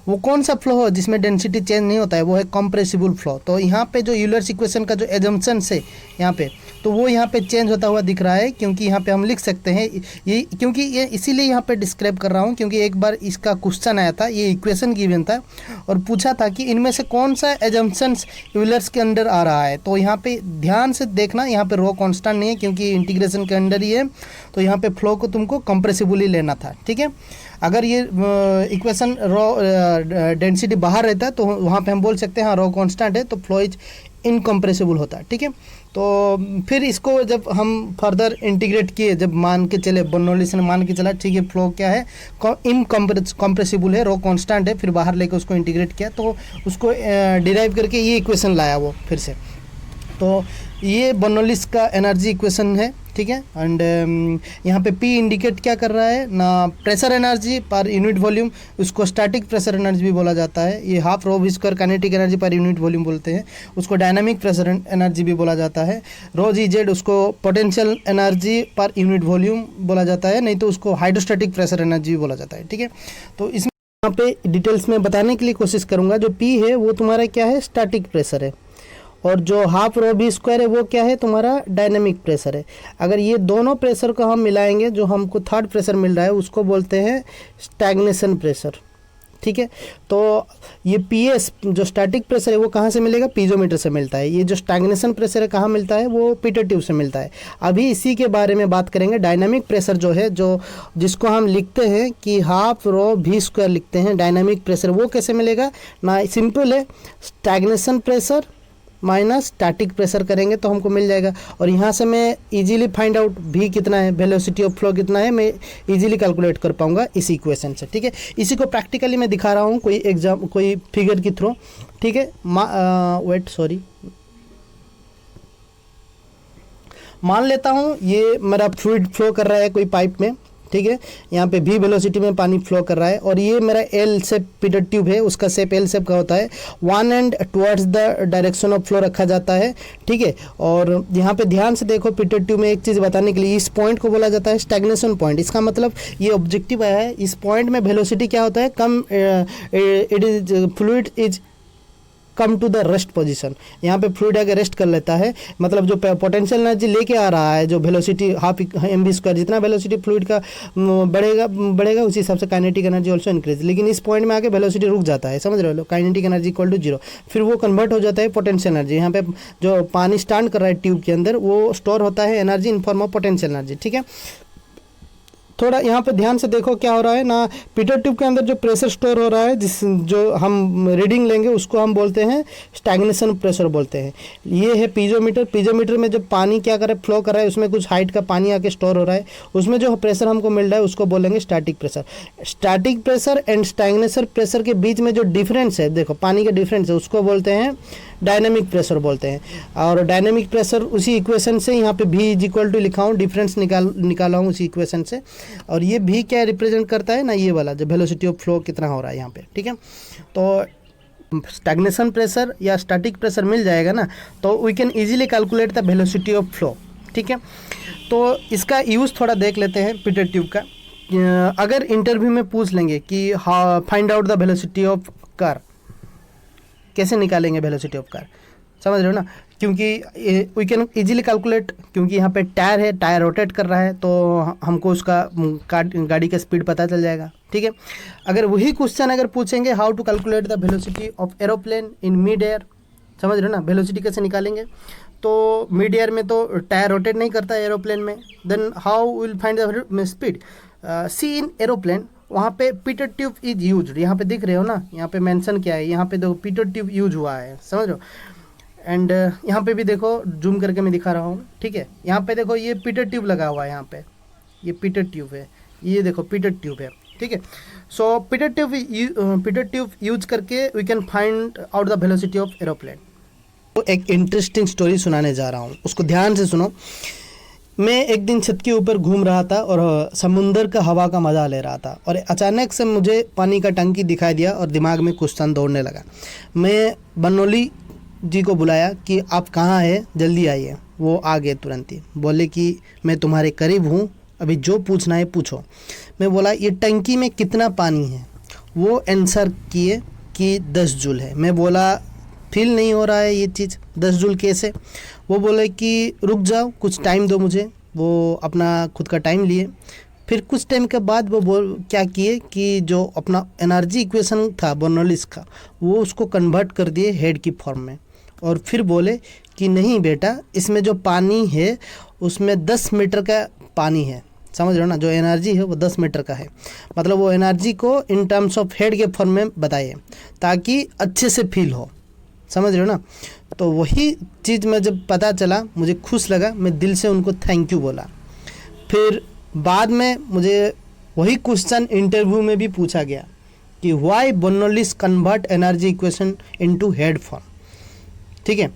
वो कौन सा फ्लो हो जिसमें डेंसिटी चेंज नहीं होता है, वो है कंप्रेसिबल फ्लो। तो यहाँ पे जो यूलर्स इक्वेशन का जो एजम्पशन है यहाँ पे, तो वो यहाँ पे चेंज होता हुआ दिख रहा है, क्योंकि यहाँ पे हम लिख सकते हैं ये, क्योंकि ये इसीलिए यहाँ पे डिस्क्राइब कर रहा हूँ क्योंकि एक बार इसका क्वेश्चन आया था, ये इक्वेशन गिवन था और पूछा था कि इनमें से कौन सा एजम्पशंस यूलर्स के अंडर आ रहा है। तो यहाँ पे ध्यान से देखना, यहाँ पे रो कांस्टेंट नहीं है क्योंकि इंटीग्रेशन के अंडर ही है, तो यहाँ पे फ्लो को तुमको कंप्रेसिबली लेना था, ठीक है। अगर ये इक्वेशन रो डेंसिटी बाहर रहता है तो वहाँ पे हम बोल सकते हैं हाँ रो कांस्टेंट है, तो फ्लो इज इनकम्प्रेसिबल होता है, ठीक है। तो फिर इसको जब हम फर्दर इंटीग्रेट किए, जब मान के चले बर्नौली ने मान के चला ठीक है फ्लो क्या है, इनकम्प्रेसिबल है, रो कांस्टेंट है, फिर बाहर लेके उसको इंटीग्रेट किया तो उसको डिराइव करके ये इक्वेशन लाया वो फिर से। तो ये बर्नौलीज का एनर्जी इक्वेशन है, ठीक है। एंड यहाँ पे P इंडिकेट क्या कर रहा है ना, pressure energy per unit volume, उसको स्टैटिक प्रेशर एनर्जी भी बोला जाता है। ये half rho V square kinetic energy per unit volume बोलते हैं, उसको डायनामिक प्रेशर एनर्जी भी बोला जाता है। रो जी जेड उसको potential energy per unit volume बोला जाता है, नहीं तो उसको हाइड्रोस्टैटिक प्रेशर एनर्जी भी बोला जाता है, ठीक है। तो इसमें यहाँ पे डिटेल्स में बताने के लिए कोशिश करूँगा। जो P है वो तुम्हारा क्या है, स्टैटिक प्रेशर है, और जो हाफ रो वी स्क्वायर है वो क्या है, तुम्हारा डायनामिक प्रेशर है। अगर ये दोनों प्रेशर को हम मिलाएंगे, जो हमको थर्ड प्रेशर मिल रहा है उसको बोलते हैं स्टैग्नेशन प्रेशर, ठीक है। तो ये PS जो स्टैटिक प्रेशर है वो कहाँ से मिलेगा, पीजोमीटर से मिलता है। ये जो स्टैग्नेशन प्रेशर है कहाँ मिलता है, वो पीटर ट्यूब से मिलता है। अभी इसी के बारे में बात करेंगे। डायनामिक प्रेशर जो है, जो जिसको हम लिखते हैं कि हाफ रो वी स्क्वायर लिखते हैं डायनामिक प्रेशर, वो कैसे मिलेगा ना, सिंपल है, stagnation pressure minus static pressure करेंगे तो हमको मिल जाएगा। और यहाँ से मैं इजीली फाइंड आउट भी कितना है, वेलोसिटी ऑफ फ्लो कितना है, मैं इजीली कैलकुलेट कर पाऊंगा इस इक्वेशन से, ठीक है। इसी को प्रैक्टिकली मैं दिखा रहा हूँ कोई एग्जाम, कोई फिगर के थ्रू, ठीक है। मान लेता हूँ ये मेरा फ्लूइड फ्लो कर रहा है कोई पाइप में, ठीक है। यहाँ पे V वेलोसिटी में पानी फ्लो कर रहा है, और ये मेरा L शेप पीटर ट्यूब है, उसका शेप L शेप का होता है। One and towards the direction of flow रखा जाता है, ठीक है। और यहाँ पे ध्यान से देखो, पीटर ट्यूब में एक चीज़ बताने के लिए, इस पॉइंट को बोला जाता है स्टैग्नेशन पॉइंट। इसका मतलब ये ऑब्जेक्टिव आया है, इस पॉइंट में वेलोसिटी क्या होता है, come, it is fluid is come to the rest position. यहाँ पे फ्लूइड आके रेस्ट कर लेता है, मतलब जो पोटेंशियल एनर्जी लेके आ रहा है, जो वेलोसिटी हाफ mv स्क्वायर, जितना वेलोसिटी फ्लूइड का बढ़ेगा उसी हिसाब से काइनेटिक एनर्जी ऑल्सो इंक्रीज। लेकिन इस पॉइंट में आके वेलोसिटी रुक जाता है, समझ रहे हो, काइनेटिक एनर्जी इक्वल टू 0, फिर वो कन्वर्ट हो जाता है पोटेंशियल एनर्जी। यहाँ पे जो पानी स्टैंड कर रहा है ट्यूब के अंदर, वो स्टोर होता है energy in form of potential energy, ठीक है। थोड़ा यहाँ पे ध्यान से देखो क्या हो रहा है ना, पीटर ट्यूब के अंदर जो प्रेशर स्टोर हो रहा है, जो हम रीडिंग लेंगे उसको हम बोलते हैं स्टैग्नेशन प्रेशर बोलते हैं। ये है पीजोमीटर में जब पानी क्या कर रहा है, फ्लो कर रहा है, उसमें कुछ हाइट का पानी आके स्टोर हो रहा है, उसमें जो प्रेशर हमको मिल रहा है उसको बोलेंगे static pressure. Static pressure and stagnation pressure के बीच में जो डिफरेंस है, देखो पानी का डिफरेंस है, उसको बोलते हैं डायनेमिक प्रेशर बोलते हैं। और डायनेमिक प्रेशर उसी इक्वेशन से यहाँ पे V इज इक्वल टू लिखा हूँ, डिफरेंस निकाला हूँ उसी इक्वेशन से। और ये V क्या रिप्रेजेंट करता है ना, ये वाला जो वेलोसिटी ऑफ फ्लो कितना हो रहा है यहाँ पे, ठीक है। तो स्टैग्नेशन प्रेशर या स्टैटिक प्रेशर मिल जाएगा ना, तो we can easily calculate the velocity of flow, ठीक है। तो इसका यूज़ थोड़ा देख लेते हैं पीटर ट्यूब का। अगर इंटरव्यू में पूछ लेंगे कि find out the velocity of car, कैसे निकालेंगे वेलोसिटी ऑफ कार, समझ रहे हो ना, क्योंकि वी कैन इजीली कैलकुलेट, क्योंकि यहाँ पे टायर है, टायर रोटेट कर रहा है, तो हमको उसका गाड़ी का स्पीड पता चल जाएगा, ठीक है। अगर वही क्वेश्चन अगर पूछेंगे how to calculate the velocity of aeroplane in mid air, समझ रहे हो ना, वेलोसिटी कैसे निकालेंगे, तो मिड एयर में तो टायर रोटेट नहीं करता है एरोप्लेन में, then how will find the speed. See in aeroplane, वहाँ पे पीटर ट्यूब इज यूज, यहाँ पे दिख रहे हो ना, यहाँ पे मेंशन क्या है, यहाँ पे देखो पीटर ट्यूब यूज हुआ है, समझ लो। एंड यहाँ पे भी देखो, जूम करके मैं दिखा रहा हूँ, ठीक है। यहाँ पे देखो ये पीटर ट्यूब लगा हुआ है, यहाँ पे ये पीटर ट्यूब है, ये देखो पीटर ट्यूब है, ठीक है। सो पीटर ट्यूब यूज करके we can find out the velocity of aeroplane. तो एक इंटरेस्टिंग स्टोरी सुनाने जा रहा हूँ, उसको ध्यान से सुनो। मैं एक दिन छत के ऊपर घूम रहा था और समुंदर का हवा का मज़ा ले रहा था, और अचानक से मुझे पानी का टंकी दिखाई दिया और दिमाग में क्वेश्चन दौड़ने लगा। मैं बनोली जी को बुलाया कि आप कहाँ हैं, जल्दी आइए। वो आ गए तुरंत ही, बोले कि मैं तुम्हारे करीब हूँ, अभी जो पूछना है पूछो। मैं बोला ये टंकी में कितना पानी है, वो आंसर किए कि 10 जूल है। मैं बोला फील नहीं हो रहा है ये चीज़, 10 जूल कैसे। वो बोले कि रुक जाओ, कुछ टाइम दो मुझे। वो अपना खुद का टाइम लिए, फिर कुछ टाइम के बाद वो क्या किए कि जो अपना एनर्जी इक्वेशन था बर्नौलीज का, वो उसको कन्वर्ट कर दिए हेड की फॉर्म में, और फिर बोले कि नहीं बेटा, इसमें जो पानी है उसमें 10 मीटर का पानी है, समझ रहे हो ना, जो एनर्जी है वो 10 मीटर का है। मतलब वो एनर्जी को इन टर्म्स ऑफ हेड के फॉर्म में बताइए ताकि अच्छे से फील हो, समझ रहे हो ना। तो वही चीज़ मैं जब पता चला मुझे खुश लगा, मैं दिल से उनको थैंक यू बोला। फिर बाद में मुझे वही क्वेश्चन इंटरव्यू में भी पूछा गया कि why Bernoulli's convert energy equation into head form. ठीक है,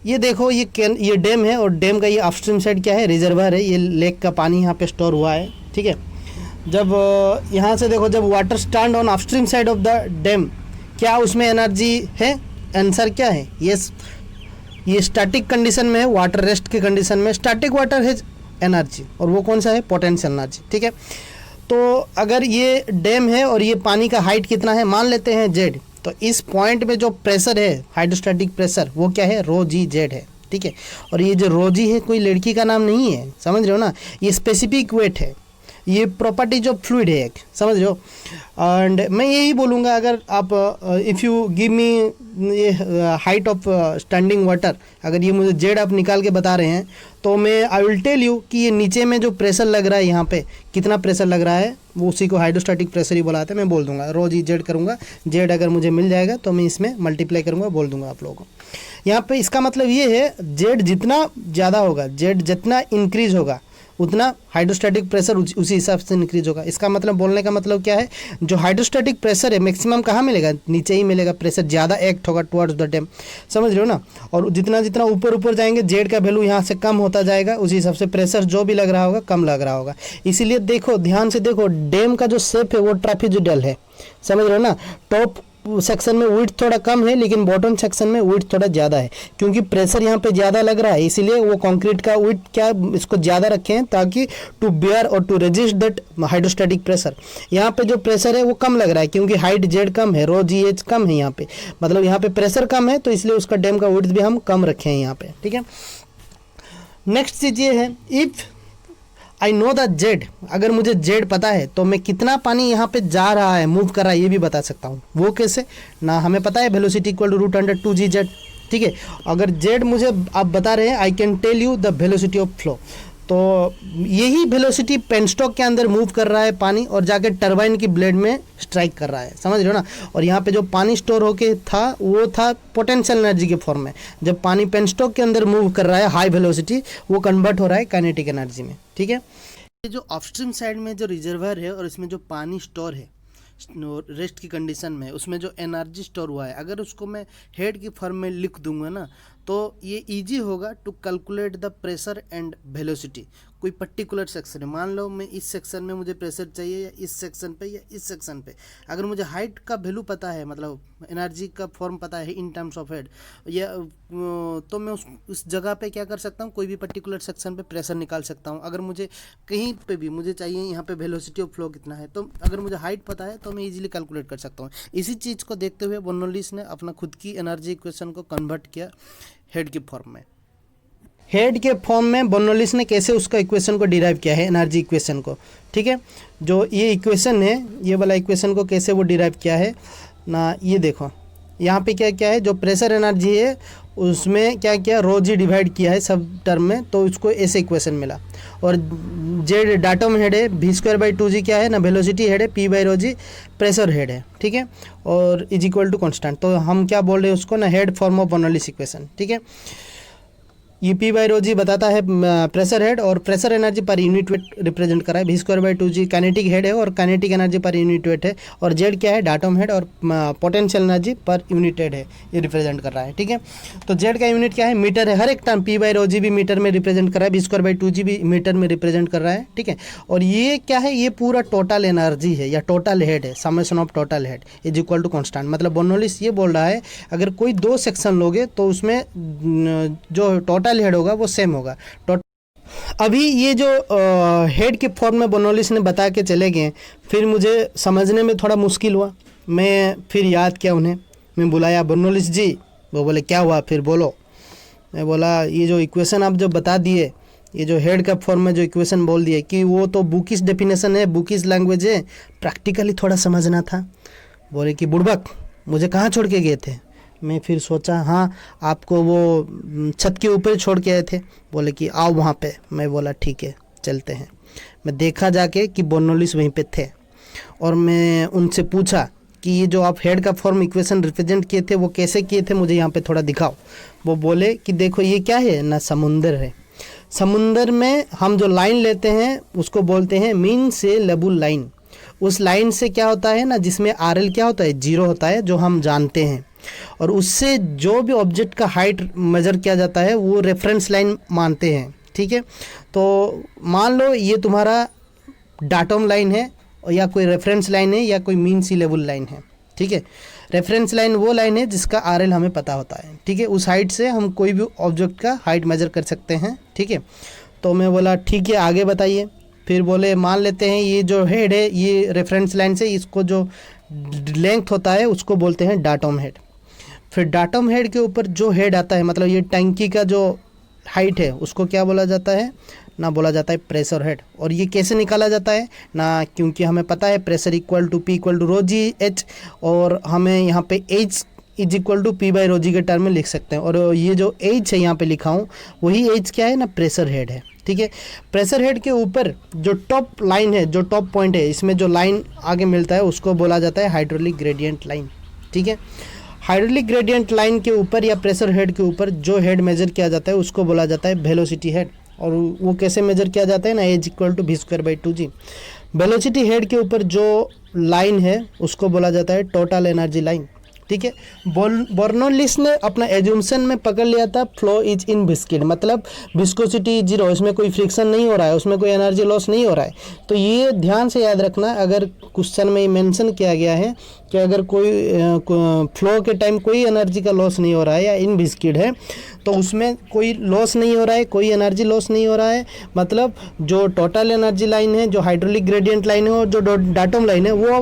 ये देखो ये डैम है और डैम का ये अपस्ट्रीम साइड क्या है, रिजर्वर है, ये लेक का पानी यहाँ पे स्टोर हुआ है। ठीक है, जब यहाँ से देखो जब water stand on upstream side of the dam, क्या उसमें एनर्जी है? आंसर क्या है? यस, ये स्टैटिक कंडीशन में है, वाटर रेस्ट के कंडीशन में स्टैटिक वाटर है एनर्जी, और वो कौन सा है? Potential energy. ठीक है, तो अगर ये डैम है और ये पानी का हाइट कितना है, मान लेते हैं जेड, तो इस पॉइंट में जो प्रेशर है हाइड्रोस्टैटिक प्रेशर वो क्या है? रो जी जेड है। ठीक है, और ये जो रो जी है कोई लड़की का नाम नहीं है, समझ रहे हो ना, ये स्पेसिफिक वेट है, ये प्रॉपर्टीज ऑफ फ्लूइड है एक, समझ रहे हो। एंड मैं यही बोलूँगा, अगर आप इफ़ यू गिव मी ये हाइट ऑफ स्टैंडिंग वाटर, अगर ये मुझे जेड आप निकाल के बता रहे हैं तो मैं आई विल टेल यू कि ये नीचे में जो प्रेशर लग रहा है, यहाँ पे कितना प्रेशर लग रहा है, वो उसी को हाइड्रोस्टैटिक प्रेशर ही बुलाते हैं। मैं बोल दूंगा रोज ही जेड करूँगा, जेड अगर मुझे मिल जाएगा तो मैं इसमें मल्टीप्लाई करूँगा, बोल दूंगा आप लोगों को। यहाँ पे इसका मतलब ये है जेड जितना ज़्यादा होगा, जेड जितना इंक्रीज होगा उतना हाइड्रोस्टैटिक प्रेशर उसी हिसाब से इंक्रीज होगा। इसका मतलब बोलने का मतलब क्या है, जो हाइड्रोस्टैटिक प्रेशर है मैक्सिमम कहाँ मिलेगा? नीचे ही मिलेगा, प्रेशर ज़्यादा एक्ट होगा टुवर्ड्स द डैम, समझ रहे हो ना। और जितना जितना ऊपर ऊपर जाएंगे जेड का वैल्यू यहाँ से कम होता जाएगा, उसी हिसाब से प्रेशर जो भी लग रहा होगा कम लग रहा होगा। इसीलिए देखो ध्यान से देखो, डैम का जो शेप है वो ट्रापेजोइडल है, समझ रहे हो ना। टॉप सेक्शन में विड्थ थोड़ा कम है लेकिन बॉटम सेक्शन में विड्थ थोड़ा ज़्यादा है, क्योंकि प्रेशर यहाँ पे ज़्यादा लग रहा है, इसीलिए वो कंक्रीट का विड्थ क्या इसको ज़्यादा रखे हैं ताकि टू बेयर और to resist that hydrostatic pressure. यहाँ पे जो प्रेशर है वो कम लग रहा है क्योंकि हाइट जेड कम है, रो जी एच कम है यहाँ पे, मतलब यहाँ पे प्रेशर कम है तो इसलिए उसका डैम का विड्थ भी हम कम रखे हैं यहाँ पे। ठीक है, नेक्स्ट चीज़ ये है, if I know the Z, अगर मुझे जेड पता है तो मैं कितना पानी यहाँ पे जा रहा है, मूव कर रहा है, ये भी बता सकता हूँ। वो कैसे ना, हमें पता है velocity equal to root under 2g z. ठीक है, अगर जेड मुझे आप बता रहे हैं, I can tell you the velocity of flow, तो यही वेलोसिटी पेनस्टॉक के अंदर मूव कर रहा है पानी और जाके टरबाइन की ब्लेड में स्ट्राइक कर रहा है, समझ रहे हो ना। और यहाँ पे जो पानी स्टोर होके था वो था पोटेंशियल एनर्जी के फॉर्म में, जब पानी पेनस्टॉक के अंदर मूव कर रहा है हाई वेलोसिटी, वो कन्वर्ट हो रहा है काइनेटिक एनर्जी में। ठीक है, ये जो अपस्ट्रीम साइड में जो रिजर्वर है और इसमें जो पानी स्टोर है रेस्ट की कंडीशन में, उसमें जो एनर्जी स्टोर हुआ है, अगर उसको मैं हेड की फॉर्म में लिख दूंगा ना तो ये इजी होगा to calculate the pressure and velocity. कोई पर्टिकुलर सेक्शन है, मान लो मैं इस सेक्शन में मुझे प्रेशर चाहिए, या इस सेक्शन पे या इस सेक्शन पे, अगर मुझे हाइट का वैल्यू पता है, मतलब एनर्जी का फॉर्म पता है इन टर्म्स ऑफ हेड, या तो मैं उस जगह पे क्या कर सकता हूँ, कोई भी पर्टिकुलर सेक्शन पे प्रेशर निकाल सकता हूँ। अगर मुझे कहीं पे भी मुझे चाहिए यहाँ पे वेलोसिटी ऑफ फ्लो कितना है, तो अगर मुझे हाइट पता है तो मैं इजीली कैलकुलेट कर सकता हूँ। इसी चीज़ को देखते हुए बर्नौलिस ने अपना खुद की एनर्जी इक्वेशन को कन्वर्ट किया हेड के फॉर्म में। हेड के फॉर्म में बर्नौलिस ने कैसे उसका इक्वेशन को डिराइव किया है, एनर्जी इक्वेशन को। ठीक है, जो ये इक्वेशन है, ये वाला इक्वेशन को कैसे वो डिराइव किया है ना, ये देखो यहाँ पे क्या क्या है, जो प्रेशर एनर्जी है उसमें क्या क्या रो जी डिवाइड किया है सब टर्म में, तो उसको ऐसे इक्वेशन मिला। और जेड डाटम हेड है, v²/2g क्या है ना, वेलोसिटी हेड है, p/ρg प्रेशर हेड है। ठीक है, और इज इक्वल टू कॉन्स्टेंट, तो हम क्या बोल रहे हैं उसको ना, head form of Bernoulli's equation. ठीक है, ये p/ρg बताता है प्रेशर हेड, और pressure energy per unit wait represent कर रहा है, v²/2g काइनेटिक हेड है और kinetic energy per unit wait है, और जेड क्या है, डाटम हेड और potential energy per unit head है, ये रिप्रेजेंट कर रहा है। ठीक है, तो जेड का यूनिट क्या है, मीटर है, हर एक टर्म p/ρg भी मीटर में रिप्रेजेंट कर रहा है, v²/2g भी मीटर में रिप्रेजेंट कर रहा है। ठीक है, और ये क्या है, ये पूरा टोटल एनर्जी है या टोटल हेड है, summation of total head is equal to constant. मतलब बर्नौलिस ये बोल रहा है अगर कोई दो सेक्शन लोगे तो उसमें जो टोटल हेड होगा वो सेम होगा। अभी ये जो हेड के फॉर्म में बर्नौलिस ने बता के चले गए, फिर मुझे समझने में थोड़ा मुश्किल हुआ, मैं फिर याद किया उन्हें, मैं बुलाया बर्नौलिस जी, वो बोले क्या हुआ फिर बोलो। मैं बोला ये जो इक्वेशन आप जो बता दिए, ये जो हेड का फॉर्म में जो इक्वेशन बोल दिए कि वो तो बुकिश डेफिनेशन है, बुकिश लैंग्वेज है, प्रैक्टिकली थोड़ा समझना था। बोले कि बुड़बक मुझे कहाँ छोड़ के गए थे। मैं फिर सोचा हाँ आपको वो छत के ऊपर छोड़ के आए थे, बोले कि आओ वहाँ पे। मैं बोला ठीक है चलते हैं। मैं देखा जाके कि बर्नौलिस वहीं पे थे और मैं उनसे पूछा कि ये जो आप हेड का फॉर्म इक्वेशन रिप्रेजेंट किए थे वो कैसे किए थे, मुझे यहाँ पे थोड़ा दिखाओ। वो बोले कि देखो ये क्या है ना, समुंदर है। समुंदर में हम जो लाइन लेते हैं उसको बोलते हैं मीन से लेबल लाइन। उस लाइन से क्या होता है ना, जिसमें RL क्या होता है, 0 होता है, जो हम जानते हैं। और उससे जो भी ऑब्जेक्ट का हाइट मेजर किया जाता है वो रेफरेंस लाइन मानते हैं। ठीक है, तो मान लो ये तुम्हारा डाटम लाइन है या कोई रेफरेंस लाइन है या कोई मीन सी लेवल लाइन है। ठीक है, रेफरेंस लाइन वो लाइन है जिसका RL हमें पता होता है। ठीक है, उस हाइट से हम कोई भी ऑब्जेक्ट का हाइट मेजर कर सकते हैं। ठीक है, तो मैं बोला ठीक है आगे बताइए। फिर बोले मान लेते हैं ये जो हेड है ये रेफरेंस लाइन से इसको जो लेंथ होता है उसको बोलते हैं डाटम हेड। फिर डाटम हेड के ऊपर जो हेड आता है, मतलब ये टंकी का जो हाइट है उसको क्या बोला जाता है ना, बोला जाता है प्रेशर हेड। और ये कैसे निकाला जाता है ना, क्योंकि हमें पता है pressure equal to P equal to rho g h, और हमें यहाँ पे H is equal to P by rho g के टर्म में लिख सकते हैं। और ये जो H है यहाँ पे लिखा हूँ वही H क्या है ना, प्रेशर हेड है। ठीक है, प्रेशर हेड के ऊपर जो टॉप लाइन है, जो टॉप पॉइंट है, इसमें जो लाइन आगे मिलता है उसको बोला जाता है हाइड्रोलिक ग्रेडियंट लाइन। ठीक है, हाइड्रोलिक ग्रेडियंट लाइन के ऊपर या प्रेशर हेड के ऊपर जो हेड मेजर किया जाता है उसको बोला जाता है वेलोसिटी हेड। और वो कैसे मेजर किया जाता है ना, H equal to V²/2g। Velocity head के ऊपर जो लाइन है उसको बोला जाता है टोटल एनर्जी लाइन। ठीक है, बर्नौलिस ने अपना एज्यूम्शन में पकड़ लिया था फ्लो इज इन विस्किड, मतलब विस्कोसिटी 0, इसमें कोई फ्रिक्शन नहीं हो रहा है, उसमें कोई एनर्जी लॉस नहीं हो रहा है। तो ये ध्यान से याद रखना, अगर क्वेश्चन में मेंशन किया गया है कि अगर कोई फ्लो के टाइम कोई एनर्जी का लॉस नहीं हो रहा है या इन विस्किड है तो उसमें कोई लॉस नहीं हो रहा है, कोई एनर्जी लॉस नहीं हो रहा है, मतलब जो टोटल एनर्जी लाइन है, जो हाइड्रोलिक ग्रेडियंट लाइन है और जो डाटम लाइन है वो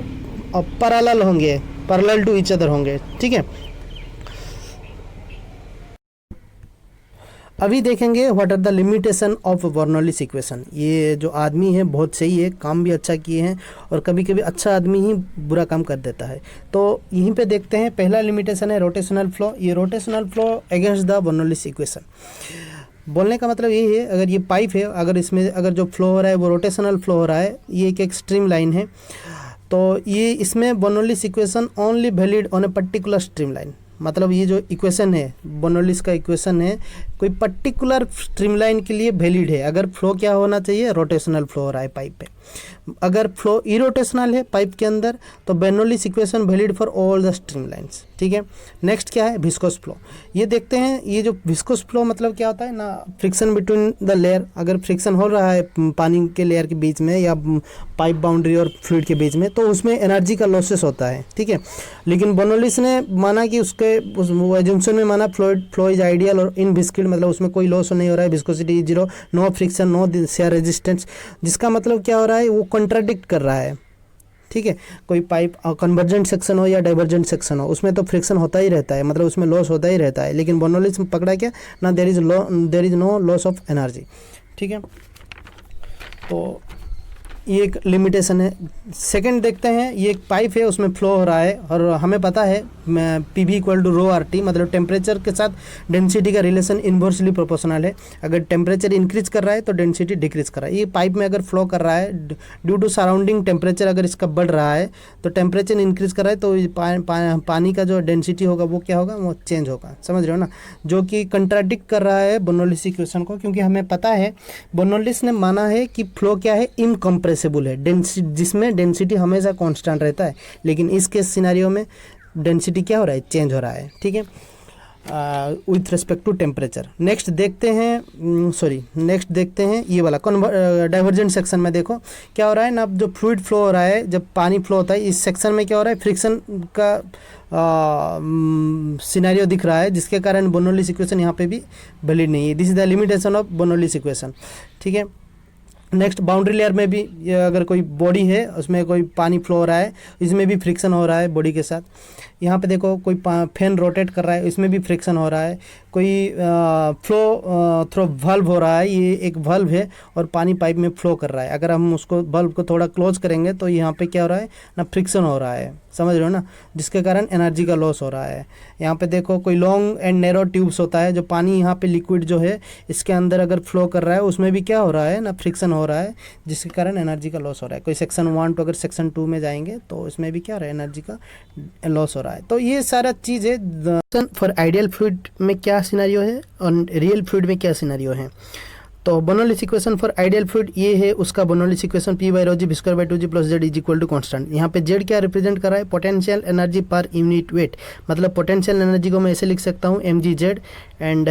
पैरेलल होंगे, पैरेलल टू ईच अदर होंगे। ठीक है, अभी देखेंगे what are the limitation of Bernoulli's equation. ये जो आदमी है बहुत सही है, काम भी अच्छा किए हैं, और कभी कभी अच्छा आदमी ही बुरा काम कर देता है। तो यहीं पे देखते हैं, पहला लिमिटेशन है रोटेशनल फ्लो। ये rotational flow against the Bernoulli's equation. बोलने का मतलब यही है, अगर ये पाइप है, अगर इसमें अगर जो फ्लो हो रहा है वो रोटेशनल फ्लो हो रहा है, ये एक एक्सट्रीम लाइन है, तो ये इसमें Bernoulli's equation only valid on a particular stream line. मतलब ये जो इक्वेशन है, बर्नौलिस का इक्वेशन है, कोई पर्टिकुलर स्ट्रीमलाइन के लिए वैलिड है। अगर फ्लो क्या होना चाहिए, रोटेशनल फ्लो हो रहा है पाइप पे। अगर फ्लो इरोटेशनल है पाइप के अंदर तो Bernoulli's equation valid for all the streamlines. ठीक है, नेक्स्ट क्या है, विस्कोस फ्लो। ये देखते हैं, ये जो विस्कोस फ्लो मतलब क्या होता है ना, फ्रिक्शन बिटवीन द लेयर। अगर फ्रिक्शन हो रहा है पानी के लेयर के बीच में या पाइप बाउंड्री और फ्लूइड के बीच में, तो उसमें एनर्जी का लॉसेस होता है। ठीक है, लेकिन बर्नौलिस ने माना कि उसके एजम्पशन में माना फ्लो इज आइडियल और इन विस्किड, मतलब उसमें कोई लॉस नहीं हो रहा है, viscosity 0, no friction, no shear resistance. जिसका मतलब क्या हो रहा है, वो कॉन्ट्राडिक्ट कर रहा है। ठीक है, कोई पाइप कन्वर्जेंट सेक्शन हो या डाइवर्जेंट सेक्शन हो, उसमें तो फ्रिक्शन होता ही रहता है, मतलब उसमें लॉस होता ही रहता है। लेकिन बर्नौलिस में पकड़ा क्या ना, there is no loss of energy. ठीक है, तो ये एक लिमिटेशन है। सेकंड देखते हैं, ये एक पाइप है, उसमें फ्लो हो रहा है और हमें पता है PV इक्वल टू रो/RT, मतलब टेम्परेचर के साथ डेंसिटी का रिलेशन इन्वर्सली प्रोपोर्शनल है। अगर टेम्परेचर इंक्रीज कर रहा है तो डेंसिटी डिक्रीज कर रहा है। ये पाइप में अगर फ्लो कर रहा है, ड्यू टू सराउंडिंग टेम्परेचर अगर इसका बढ़ रहा है तो टेम्परेचर इंक्रीज कर रहा है तो पानी का जो डेंसिटी होगा वो क्या होगा, वो चेंज होगा। समझ रहे हो ना, जो कि कंट्राडिक्ट कर रहा है बर्नौलिस इक्वेशन को, क्योंकि हमें पता है बर्नौलिस ने माना है कि फ्लो क्या है, इनकम्प्रेसिबल है, जिसमें डेंसिटी हमेशा कांस्टेंट रहता है। लेकिन इस केस सिनेरियो में डेंसिटी क्या हो रहा है, चेंज हो रहा है। ठीक है, with respect to temperature. Next देखते हैं ये वाला डाइवर्जेंट सेक्शन में। देखो क्या हो रहा है ना, जो फ्लूइड फ्लो हो रहा है, जब पानी फ्लो होता है, इस सेक्शन में क्या हो रहा है, फ्रिक्शन का सिनेरियो दिख रहा है, जिसके कारण बर्नौलिस इक्वेशन यहाँ पे भी वैलिड नहीं है। This is the limitation of Bernoulli's equation. ठीक है, नेक्स्ट बाउंड्री लेयर में भी अगर कोई बॉडी है, उसमें कोई पानी फ्लो हो रहा है, इसमें भी फ्रिक्शन हो रहा है बॉडी के साथ। यहाँ पे देखो कोई फैन रोटेट कर रहा है, इसमें भी फ्रिक्शन हो रहा है। कोई फ्लो थ्रो वल्व हो रहा है, ये एक वल्व है और पानी पाइप में फ्लो कर रहा है। अगर हम उसको वल्व को थोड़ा क्लोज करेंगे तो यहाँ पे क्या हो रहा है ना, फ्रिक्शन हो रहा है, समझ रहे हो ना, जिसके कारण एनर्जी का लॉस हो रहा है। यहाँ पे देखो कोई लॉन्ग एंड नैरो ट्यूब्स होता है, जो पानी यहाँ पे लिक्विड जो है इसके अंदर अगर फ्लो कर रहा है, उसमें भी क्या हो रहा है ना, फ्रिक्शन हो रहा है, जिसके कारण एनर्जी का लॉस हो रहा है। कोई सेक्शन 1 तो अगर सेक्शन 2 में जाएंगे तो इसमें भी क्या हो रहा है, एनर्जी का लॉस हो रहा है। तो ये सारा चीज़ है। फॉर आइडियल फ्लूइड में क्या सिनेरियो है और रियल फ्लूइड में क्या सिनेरियो है। तो Bernoulli's equation for ideal fluid ये है उसका Bernoulli's equation, P by rho G v² by 2g plus z is equal to constant. यहाँ पे z क्या रिप्रेजेंट कर रहा है, potential energy per unit weight, मतलब पोटेंशियल एनर्जी को मैं ऐसे लिख सकता हूँ mgz एंड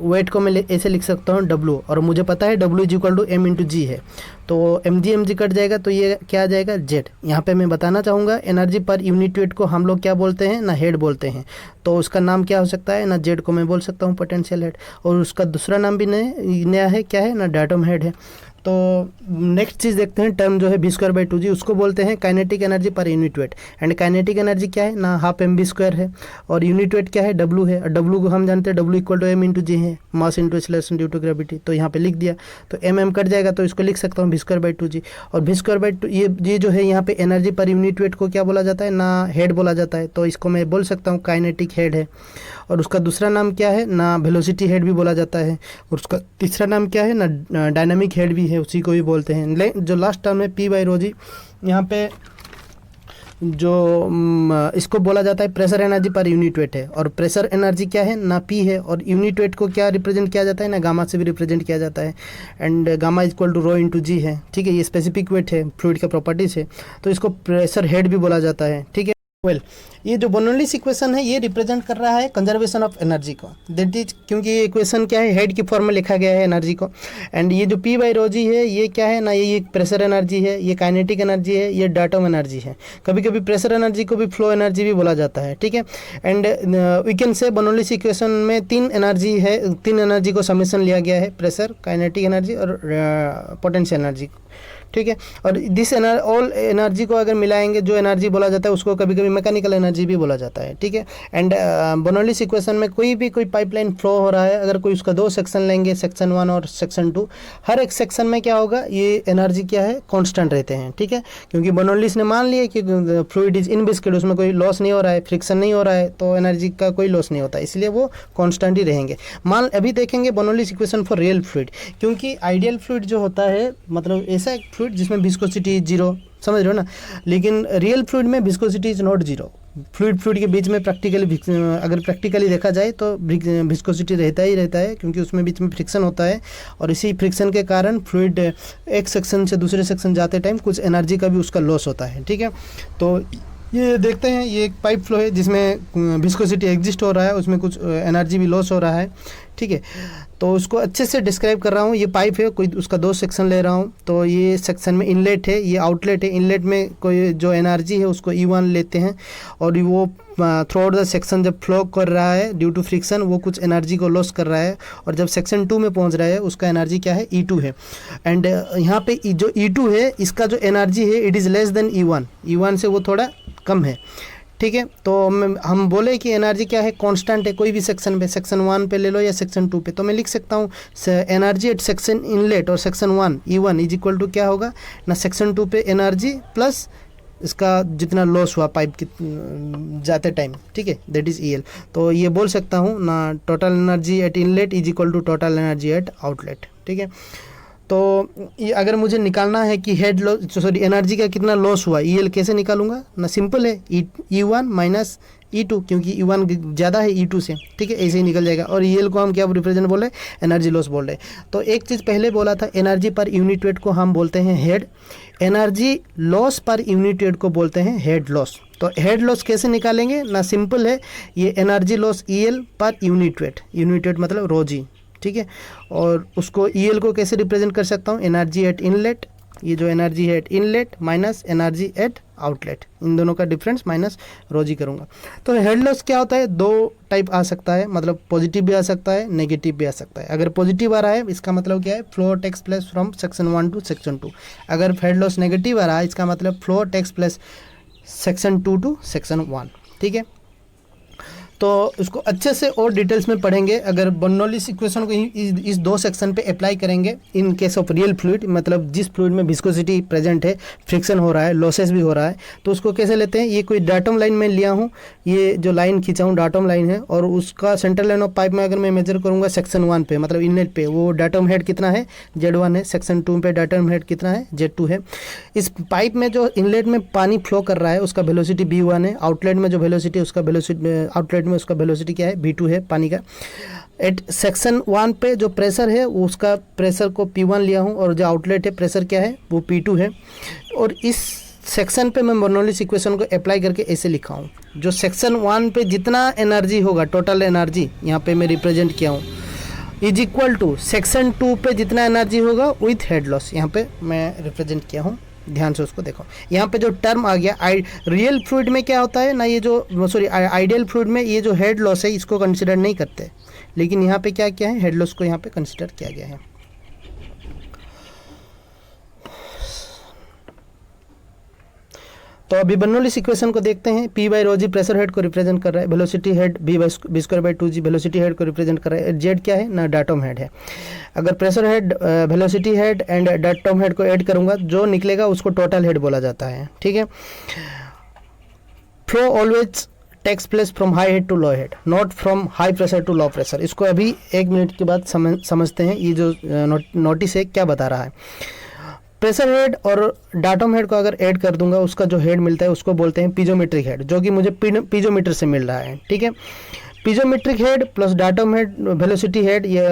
वेट को मैं ऐसे लिख सकता हूँ w, और मुझे पता है w is equal to m into g है, तो mg कट जाएगा तो ये क्या आ जाएगा z। यहाँ पे मैं बताना चाहूँगा एनर्जी पर यूनिट वेट को हम लोग क्या बोलते हैं ना, हेड बोलते हैं, तो उसका नाम क्या हो सकता है ना, z को मैं बोल सकता हूँ पोटेंशियल हेड, और उसका दूसरा नाम भी नया है, क्या है ना, डायटम हेड है। तो नेक्स्ट चीज़ देखते हैं, टर्म जो है v² बाई 2g, उसको बोलते हैं kinetic energy per unit wait, and kinetic energy क्या है ना, हाफ mv² है, और यूनिट वेट क्या है w है, और w को हम जानते हैं w equal to m into g है, mass into acceleration due to gravity, तो यहाँ पे लिख दिया, तो m कट जाएगा तो इसको लिख सकता हूँ v² बाई 2g, और v² बाई 2 ये जो है यहाँ पे एनर्जी पर यूनिट वेट को क्या बोला जाता है ना, हेड बोला जाता है, तो इसको मैं बोल सकता हूँ काइनेटिक हेड है। और उसका दूसरा नाम क्या है ना, वेलोसिटी हेड भी बोला जाता है, और उसका तीसरा नाम क्या है ना, डायनामिक हेड भी है, उसी को भी बोलते हैं। जो लास्ट टर्म है P बाई रो जी, यहाँ पे जो इसको बोला जाता है pressure energy per unit wait है, और प्रेशर एनर्जी क्या है ना, P है, और यूनिट वेट को क्या रिप्रेजेंट किया जाता है ना, गामा से भी रिप्रेजेंट किया जाता है, and gamma is equal to rho into g है, ठीक है, ये स्पेसिफिक वेट है, फ्लूइड का प्रॉपर्टीज है, तो इसको प्रेशर हेड भी बोला जाता है, ठीक है। ये जो बर्नौलीज इक्वेशन है ये रिप्रेजेंट कर रहा है कंजर्वेशन ऑफ एनर्जी को, दैट इज, क्योंकि ये इक्वेशन क्या है, हेड की फॉर्म में लिखा गया है एनर्जी को, एंड ये जो P बाई रो जी है ये क्या है ना, ये प्रेशर एनर्जी है, ये काइनेटिक एनर्जी है, ये डायटम एनर्जी है, कभी कभी प्रेशर एनर्जी को भी फ्लो एनर्जी भी बोला जाता है, ठीक है। And we can say Bernoulli's equation में 3 एनर्जी है, 3 एनर्जी को समेशन लिया गया है, प्रेशर, काइनेटिक एनर्जी और पोटेंशियल एनर्जी, ठीक है। और दिस ऑल एनर्जी को अगर मिलाएंगे, जो एनर्जी बोला जाता है उसको कभी कभी मैकेनिकल एनर्जी भी बोला जाता है, ठीक है। एंड बर्नौलीज इक्वेशन में कोई पाइपलाइन फ्लो हो रहा है, अगर कोई उसका 2 सेक्शन लेंगे, सेक्शन 1 और सेक्शन 2, हर एक सेक्शन में क्या होगा, ये एनर्जी क्या है, कांस्टेंट रहते हैं, ठीक है, क्योंकि बर्नौलीज ने मान लिया कि फ्लूइड इज इनविस्कड, उसमें कोई लॉस नहीं हो रहा है, फ्रिक्शन नहीं हो रहा है, तो एनर्जी का कोई लॉस नहीं होता, इसलिए वो कांस्टेंट ही रहेंगे। अभी देखेंगे Bernoulli's equation for real fluid, क्योंकि आइडियल फ्लूइड जो होता है मतलब ऐसा एक फ्लूइड जिसमें विस्कोसिटी 0, समझ रहे हो ना, लेकिन रियल फ्लूइड में विस्कोसिटी इज नॉट 0। फ्लूइड के बीच में प्रैक्टिकली अगर प्रैक्टिकली देखा जाए तो विस्कोसिटी रहता ही रहता है, क्योंकि उसमें बीच में फ्रिक्शन होता है, और इसी फ्रिक्शन के कारण फ्लूइड एक सेक्शन से दूसरे सेक्शन जाते टाइम कुछ एनर्जी का भी उसका लॉस होता है, ठीक है। तो ये देखते हैं, ये एक पाइप फ्लो है जिसमें विस्कोसिटी एग्जिस्ट हो रहा है, उसमें कुछ एनर्जी भी लॉस हो रहा है, ठीक है। तो उसको अच्छे से डिस्क्राइब कर रहा हूँ। ये पाइप है, कोई उसका 2 सेक्शन ले रहा हूँ, तो ये सेक्शन में इनलेट है, ये आउटलेट है। इनलेट में कोई जो एनर्जी है उसको E1 लेते हैं, और वो थ्रू आउट द सेक्शन जब फ्लो कर रहा है ड्यू टू फ्रिक्शन, वो कुछ एनर्जी को लॉस कर रहा है, और जब सेक्शन 2 में पहुँच रहा है उसका एनर्जी क्या है, E2 है। एंड यहाँ पे जो E2 है इसका जो एनर्जी है it is less than E1 से वो थोड़ा कम है, ठीक है। तो हम बोले कि एनर्जी क्या है, कांस्टेंट है, कोई भी सेक्शन पे, सेक्शन 1 पे ले लो या सेक्शन 2 पे, तो मैं लिख सकता हूँ एनर्जी एट सेक्शन इनलेट और section 1 E1 is equal to क्या होगा ना, सेक्शन 2 पे एनर्जी प्लस इसका जितना लॉस हुआ पाइप की जाते टाइम, ठीक है, दैट इज़ EL। तो ये बोल सकता हूँ ना, total energy at inlet is equal to total energy at outlet, ठीक है। तो ये अगर मुझे निकालना है कि हेड लॉस एनर्जी का कितना लॉस हुआ, EL कैसे निकालूंगा ना, सिंपल है, E1 माइनस E2, क्योंकि E1 ज़्यादा है E2 से, ठीक है, ऐसे ही निकल जाएगा। और EL को हम क्या रिप्रेजेंट बोल रहे हैं, एनर्जी लॉस बोल रहे हैं। तो एक चीज़ पहले बोला था, एनर्जी पर यूनिट वेट को हम बोलते हैं हेड, एनर्जी लॉस पर यूनिट वेट को बोलते हैं हेड लॉस। तो हेड लॉस कैसे निकालेंगे ना, सिंपल है, ये एनर्जी लॉस EL पर यूनिट वेट मतलब रो जी, ठीक है। और उसको EL को कैसे रिप्रेजेंट कर सकता हूँ, एनर्जी एट इनलेट, ये जो एनर्जी है at inlet minus energy at outlet, इन दोनों का डिफरेंस माइनस रोजी करूँगा। तो हेड लॉस क्या होता है, 2 टाइप आ सकता है, मतलब पॉजिटिव भी आ सकता है, नेगेटिव भी आ सकता है। अगर पॉजिटिव आ रहा है इसका मतलब क्या है, flow takes place from section 1 to section 2। अगर हेड लॉस नेगेटिव आ रहा है इसका मतलब flow takes place section 2 to section 1, ठीक है। तो इसको अच्छे से और डिटेल्स में पढ़ेंगे। अगर बर्नौलीज इक्वेशन को इस दो सेक्शन पे अप्लाई करेंगे इन केस ऑफ रियल फ्लूइड, मतलब जिस फ्लूइड में विस्कोसिटी प्रेजेंट है, फ्रिक्शन हो रहा है, लॉसेस भी हो रहा है, तो उसको कैसे लेते हैं। ये कोई डाटम लाइन में लिया हूँ, ये जो लाइन खींचा हूँ डाटम लाइन है, और उसका सेंट्रल लाइन ऑफ पाइप में अगर मैं मेजर करूँगा सेक्शन 1 पे, मतलब इनलेट पे, वो डाटम हेड कितना है, Z1 है। सेक्शन 2 पे डाटम हेड कितना है, Z2 है। इस पाइप में जो इनलेट में पानी फ्लो कर रहा है उसका वेलोसिटी V1 है। आउटलेट में जो वेलोसिटी उसका वेलोसिटी, आउटलेट में उसका वेलोसिटी क्या है, V2 है पानी का। एट सेक्शन 1 पे जो प्रेशर है उसका प्रेशर को P1 लिया हूँ, और जो आउटलेट है प्रेशर क्या है वो P2 है। और इस सेक्शन पे मैं बर्नौलीज इक्वेशन को अप्लाई करके ऐसे लिखा हूँ, जो सेक्शन 1 पे जितना एनर्जी होगा, टोटल एनर्जी यहाँ पे मैं रिप्रेजेंट किया हूँ, इज इक्वल टू सेक्शन 2 पे जितना एनर्जी होगा विथ हेड लॉस, यहाँ पे मैं रिप्रेजेंट किया हूँ। ध्यान से उसको देखो। यहाँ पे जो टर्म आ गया रियल फ्लूइड में क्या होता है ना, ये जो सॉरी आइडियल फ्लूइड में ये जो हेड लॉस है इसको कंसिडर नहीं करते, लेकिन यहाँ पे क्या किया है, हेड लॉस को यहाँ पे कंसिडर किया गया है। तो अभी बर्नौलीज इक्वेशन को देखते हैं। P by rho G pressure head को रिप्रेजेंट कर रहा है, velocity head B square by 2G velocity head को रिप्रेजेंट कर रहा है। Z क्या है ना, डाटम हेड है। अगर pressure head, velocity head and datum head को ऐड करूंगा, जो निकलेगा उसको टोटल हेड बोला जाता है, ठीक है। Flow always takes place from high head to low head, not from high pressure to low pressure. इसको अभी 1 मिनट के बाद समझते हैं, ये जो नोटिस है क्या बता रहा है। प्रेशर हेड और डाटम हेड को अगर ऐड कर दूंगा, उसका जो हेड मिलता है उसको बोलते हैं पीजोमेट्रिक हेड, जो कि मुझे पीजोमीटर से मिल रहा है, ठीक है। पीजोमेट्रिक head plus datum head, velocity head, ये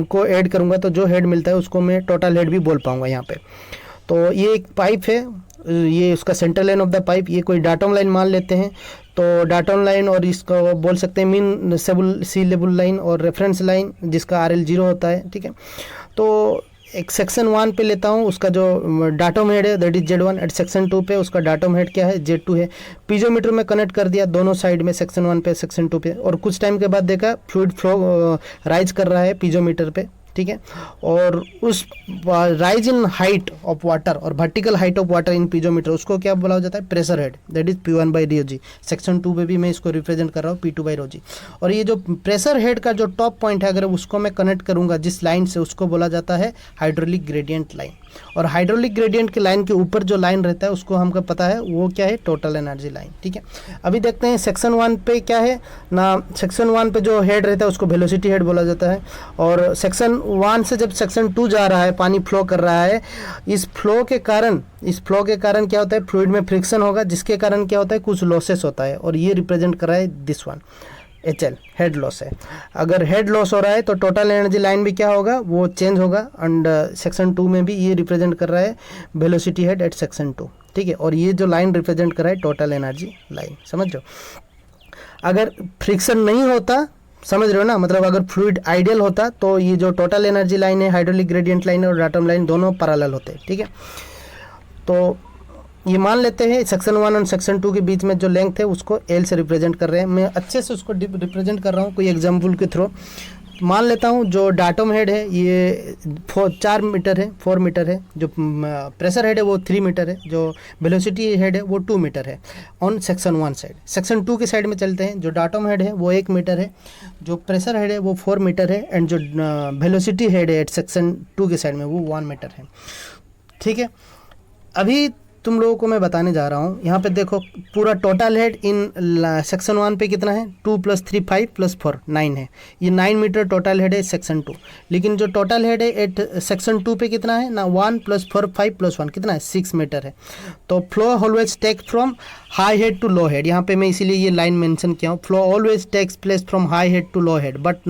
को ऐड करूंगा तो जो हेड मिलता है उसको मैं टोटल हेड भी बोल पाऊंगा यहाँ पे। तो ये एक पाइप है, ये उसका central line of the pipe, ये कोई डाटम लाइन मान लेते हैं। तो डाटम लाइन और इसको बोल सकते हैं मीन सी लेवल लाइन और रेफरेंस लाइन, जिसका RL 0 होता है, ठीक है। तो एक सेक्शन 1 पे लेता हूँ, उसका जो डाटम हेड है that is Z1। At section 2 पे उसका डाटम हेड क्या है, Z2 है। पीजोमीटर में कनेक्ट कर दिया दोनों साइड में, सेक्शन 1 पे सेक्शन 2 पे, और कुछ टाइम के बाद देखा फ्लूइड फ्लो राइज कर रहा है पीजोमीटर पे, ठीक है। और उस rise in height of water और vertical height of water in piezometer, उसको क्या बोला जाता है, pressure head, that is P1 by rho g. Section 2 पे भी मैं इसको रिप्रेजेंट कर रहा हूँ P2 बाई रो जी। और ये जो प्रेशर हेड का जो टॉप पॉइंट है, अगर उसको मैं कनेक्ट करूंगा जिस लाइन से, उसको बोला जाता है हाइड्रोलिक ग्रेडियंट लाइन। और हाइड्रोलिक ग्रेडियंट की लाइन के ऊपर जो लाइन रहता है उसको हमको पता है वो क्या है, टोटल एनर्जी लाइन, ठीक है। अभी देखते हैं सेक्शन 1 पे क्या है ना, सेक्शन 1 पे जो हेड रहता है उसको वेलोसिटी हेड बोला जाता है। और सेक्शन 1 से जब सेक्शन 2 जा रहा है, पानी फ्लो कर रहा है, इस फ्लो के कारण क्या होता है, फ्लूइड में फ्रिक्शन होगा, जिसके कारण क्या होता है, कुछ लॉसेस होता है, और ये रिप्रेजेंट कर रहा है this one, HL, head loss है। अगर हेड लॉस हो रहा है तो टोटल एनर्जी लाइन भी क्या होगा, वो चेंज होगा। एंड सेक्शन 2 में भी ये रिप्रेजेंट कर रहा है वेलोसिटी हेड एट सेक्शन 2, ठीक है। और ये जो लाइन रिप्रेजेंट कर रहा है टोटल एनर्जी लाइन, समझ लो। अगर फ्रिक्शन नहीं होता, समझ रहे हो ना, मतलब अगर फ्लूइड आइडियल होता तो ये जो टोटल एनर्जी लाइन है, हाइड्रोलिक ग्रेडियंट लाइन और डाटम लाइन, दोनों पैरेलल होते, ठीक है। तो ये मान लेते हैं सेक्शन 1 और सेक्शन 2 के बीच में जो लेंथ है उसको L से रिप्रेजेंट कर रहे हैं। मैं अच्छे से उसको रिप्रेजेंट कर रहा हूँ कोई एग्जाम्पल के थ्रू। मान लेता हूँ जो डाटम हेड है ये 4 मीटर है, 4 मीटर है, जो प्रेशर हेड है वो 3 मीटर है, जो वेलोसिटी हेड है वो 2 मीटर है ऑन सेक्शन 1 साइड। सेक्शन 2 के साइड में चलते हैं, जो डाटम हेड है वो 1 मीटर है, जो प्रेशर हेड है वो 4 मीटर है, एंड जो वेलोसिटी हेड है सेक्शन 2 के साइड में वो 1 मीटर है, ठीक है। अभी तुम लोगों को मैं बताने जा रहा हूँ, यहाँ पे देखो पूरा टोटल हेड इन सेक्शन 1 पे कितना है, 2 + 3 5 + 4 9 है। ये 9 मीटर टोटल हेड है सेक्शन 2। लेकिन जो टोटल हेड है एट सेक्शन 2 पे कितना है ना, 1 + 4 5 + 1 कितना है, 6 मीटर है। तो flow always take from high head to low head, यहाँ पे मैं इसीलिए ये लाइन मेंशन किया हूँ, flow always takes place from high head to low head but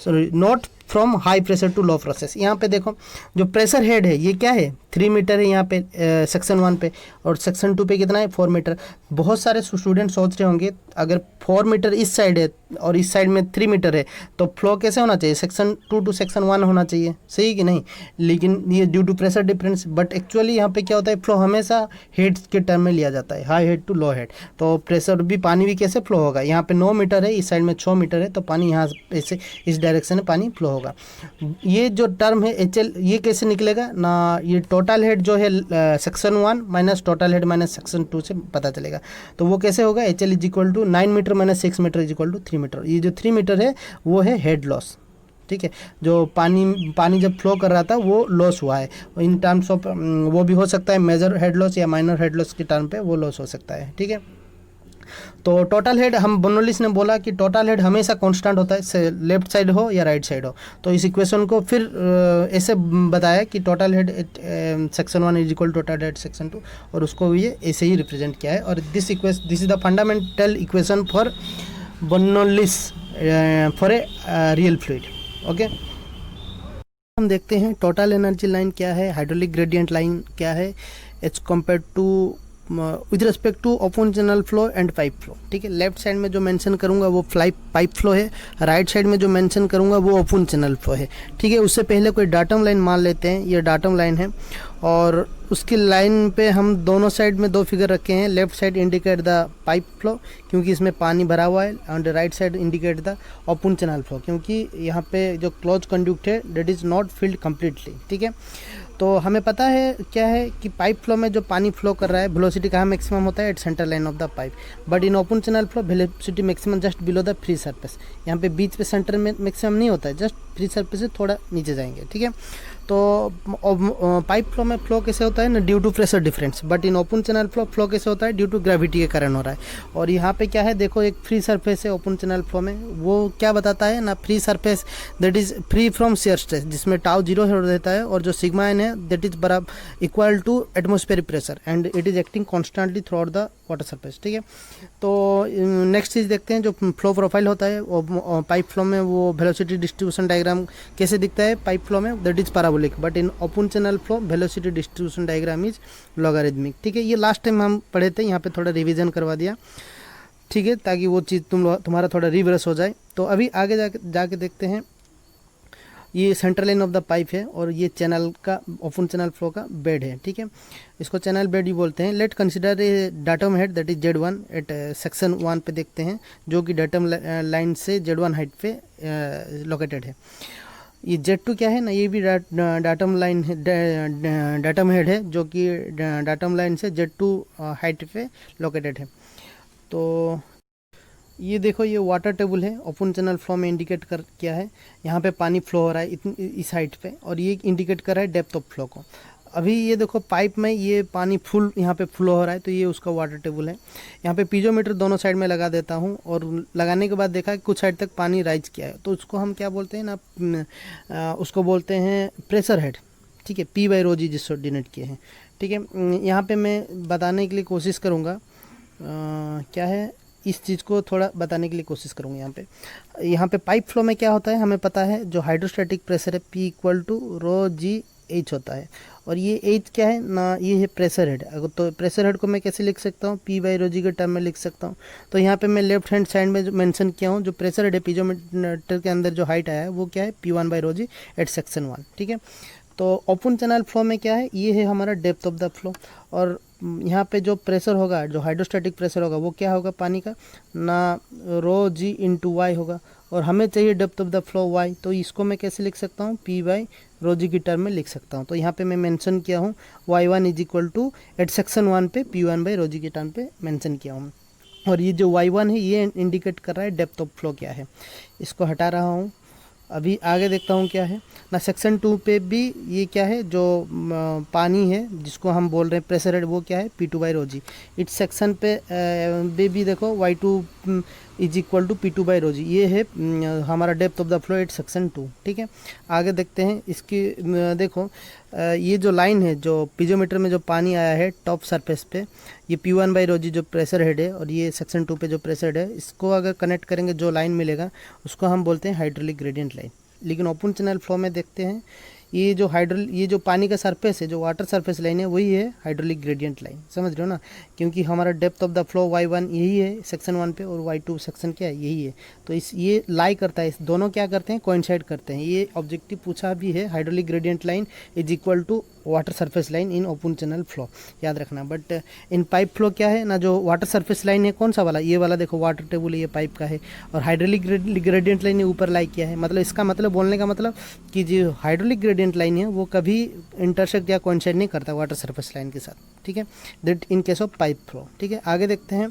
not from high pressure to low pressure. यहाँ पे देखो जो प्रेशर हेड है ये क्या है, 3 मीटर है यहाँ पे सेक्शन 1 पे, और सेक्शन 2 पे कितना है, 4 मीटर। बहुत सारे स्टूडेंट सोच रहे होंगे अगर 4 मीटर इस साइड है और इस साइड में 3 मीटर है तो फ्लो कैसे होना चाहिए, सेक्शन 2 टू सेक्शन 1 होना चाहिए, सही कि नहीं। लेकिन ये due to pressure difference, but actually यहाँ पे क्या होता है, फ्लो हमेशा हेड के टर्म में लिया जाता है, high head to low head. तो प्रेशर भी, पानी भी कैसे फ्लो होगा, यहाँ पे 9 मीटर है, इस साइड में 6 मीटर है, तो पानी यहाँ ऐसे इस डायरेक्शन में पानी फ्लो होगा। ये जो टर्म है HL ये कैसे निकलेगा ना, ये टोटल हेड जो है section 1 minus total head minus section 2 से पता चलेगा। तो वो कैसे होगा, HL is equal to 9 metre minus 6 metre is equal to 3 metre. ये जो 3 मीटर है वो है हेड लॉस, ठीक है। जो पानी जब फ्लो कर रहा था वो लॉस हुआ है इन टर्म्स ऑफ, वो भी हो सकता है मेजर हेड लॉस या माइनर हेड लॉस के टर्म पे वो लॉस हो सकता है, ठीक है। तो टोटल हेड, हम बर्नौलीज ने बोला कि टोटल हेड हमेशा कांस्टेंट होता है, लेफ्ट साइड हो या राइट साइड हो। तो इस इक्वेशन को फिर ऐसे बताया कि total head section 1 is equal total head section 2, और उसको ये ऐसे ही रिप्रेजेंट किया है। और this is the fundamental equation for Bernoulli's for a real fluid, okay. हम देखते हैं टोटल एनर्जी लाइन क्या है, हाइड्रोलिक ग्रेडियंट लाइन क्या है as compare to with respect to open channel flow and pipe flow, ठीक है। लेफ्ट साइड में जो मेंशन करूंगा वो पाइप फ्लो है, राइट साइड में जो मेंशन करूंगा वो ओपन चैनल फ्लो है, ठीक है। उससे पहले कोई डाटम लाइन मान लेते हैं, ये डाटम लाइन है और उसकी लाइन पे हम दोनों साइड में दो फिगर रखे हैं। Left side indicate the pipe flow क्योंकि इसमें पानी भरा हुआ है, and right side indicate the open channel flow क्योंकि यहाँ पे जो क्लोज कंडक्ट है that is not filled completely, ठीक है। तो हमें पता है क्या है कि पाइप फ्लो में जो पानी फ्लो कर रहा है वेलोसिटी कहाँ मैक्सिमम होता है, at centre line of the pipe, but in open channel flow velocity maximum just below the free surface. यहाँ पे बीच पे सेंटर में मैक्सिमम नहीं होता है, जस्ट फ्री सरफेस से थोड़ा नीचे जाएंगे, ठीक है। तो पाइप फ्लो में फ्लो कैसे होता है ना, due to pressure difference, but in open channel flow कैसे होता है, ड्यू टू ग्रेविटी के कारण हो रहा है। और यहाँ पे क्या है देखो, एक फ्री सरफेस है ओपन चैनल फ्लो में, वो क्या बताता है ना, free surface that is free from shear stress, जिसमें टाउ 0 हो रहता है और जो सिग्मा एन है दैट इज बराबर equal to atmospheric pressure and it is acting constantly throughout the water surface, ठीक है। तो नेक्स्ट चीज़ देखते हैं जो फ्लो प्रोफाइल होता है पाइप फ्लो में, वो वेलोसिटी डिस्ट्रीब्यूशन डायग्राम कैसे दिखता है पाइप फ्लो में, that is parabolic, but in open channel flow velocity distribution diagram is logarithmic, ठीक है। ये लास्ट टाइम हम पढ़े थे, यहाँ पे थोड़ा रिवीजन करवा दिया, ठीक है, ताकि वो चीज़ तुम्हारा थोड़ा रिवर्स हो जाए। तो अभी आगे जाके देखते हैं, ये central line of the pipe है और ये चैनल का ओपन चैनल फ्लो का बेड है, ठीक है। इसको चैनल बेड ही बोलते हैं। Let consider a datum head that is Z1 at section 1 पे देखते हैं, जो कि डाटम लाइन से Z1 हाइट पे लोकेटेड है। ये Z2 क्या है ना, ये भी डाटम लाइन है, डाटम हेड है जो कि डाटम लाइन से Z2 हाइट पे लोकेटेड है। तो ये देखो, ये वाटर टेबल है, ओपन चैनल फ्लो में इंडिकेट कर किया है, यहाँ पे पानी फ्लो हो रहा है इस हाइट पे, और ये इंडिकेट कर रहा है डेप्थ ऑफ फ्लो को। अभी ये देखो पाइप में ये पानी फुल यहाँ पे फ्लो हो रहा है, तो ये उसका वाटर टेबल है। यहाँ पे पीजोमीटर दोनों साइड में लगा देता हूँ, और लगाने के बाद देखा कि कुछ साइड तक पानी राइज किया है, तो उसको हम क्या बोलते हैं ना, उसको बोलते हैं प्रेशर हेड, ठीक है, P/ρg जिसको डिनोट किए हैं, ठीक है। यहाँ पे मैं बताने के लिए कोशिश करूँगा, क्या है, इस चीज़ को थोड़ा बताने के लिए कोशिश करूँगा। यहाँ पे पाइप फ्लो में क्या होता है हमें पता है, जो हाइड्रोस्टैटिक प्रेशर है P = ρgh होता है, और ये H क्या है ना, ये है प्रेशर हेड। अगर तो प्रेशर हेड को मैं कैसे लिख सकता हूँ, P/ρg के टर्म में लिख सकता हूँ। तो यहाँ पे मैं लेफ्ट हैंड साइड में जो मेंशन किया हूँ, जो प्रेशर हेड है पीजोमीटर के अंदर जो हाइट आया है वो क्या है, P1/ρg एट सेक्शन 1, ठीक है। तो ओपन चैनल फ्लो में क्या है, ये है हमारा डेप्थ ऑफ द फ्लो, और यहाँ पे जो प्रेशर होगा, जो हाइड्रोस्टैटिक प्रेशर होगा वो क्या होगा पानी का ना, ρg/y होगा, और हमें चाहिए depth of the flow y, तो इसको मैं कैसे लिख सकता हूँ, P/ρg की टर्म में लिख सकता हूँ। तो यहाँ पे मैं मेंशन किया हूँ y1 = एट सेक्शन 1 पे P1/ρg की टर्म पे मेंशन किया हूँ, और ये जो y1 है ये इंडिकेट कर रहा है डेप्थ ऑफ फ्लो क्या है। इसको हटा रहा हूँ, अभी आगे देखता हूँ क्या है ना, सेक्शन 2 पे भी ये क्या है, जो पानी है जिसको हम बोल रहे हैं प्रेशर हेड, वो क्या है P2/ρg। इस सेक्शन पे भी देखो y2 = P2/ρg, ये है हमारा depth of the flow at section 2, ठीक है। आगे देखते हैं इसकी, देखो ये जो लाइन है, जो पीजोमीटर में जो पानी आया है टॉप सरफेस पे, ये P1/ρg जो प्रेशर हेड है, और ये सेक्शन 2 पे जो प्रेशर हेड है, इसको अगर कनेक्ट करेंगे जो लाइन मिलेगा उसको हम बोलते हैं हाइड्रोलिक ग्रेडियंट लाइन। लेकिन ओपन चैनल फ्लो में देखते हैं, ये जो पानी का सरफेस है, जो वाटर सरफेस लाइन है, वही है हाइड्रोलिक ग्रेडियंट लाइन। समझ रहे हो ना, क्योंकि हमारा depth of the flow y1 यही है सेक्शन 1 पे, और y2 सेक्शन क्या है, यही है। तो इस ये लाई करता है, इस दोनों क्या करते हैं, कोइंसाइड करते हैं। ये ऑब्जेक्टिव पूछा भी है, hydraulic gradient line is equal to water surface line in open channel flow, याद रखना। बट इन पाइप फ्लो क्या है ना, जो वाटर सरफेस लाइन है, कौन सा वाला, ये वाला देखो वाटर टेबल है, ये पाइप का है, और हाइड्रोलिक ग्रेडियंट लाइन ने ऊपर लाई किया है। मतलब इसका मतलब, बोलने का मतलब कि जो हाइड्रोलिक ग्रेडियंट लाइन है वो कभी इंटरसेक्ट या कोइंसाइड नहीं करता वाटर सरफेस लाइन के साथ, ठीक है, that in case of pipe flow. ठीक है, आगे देखते हैं।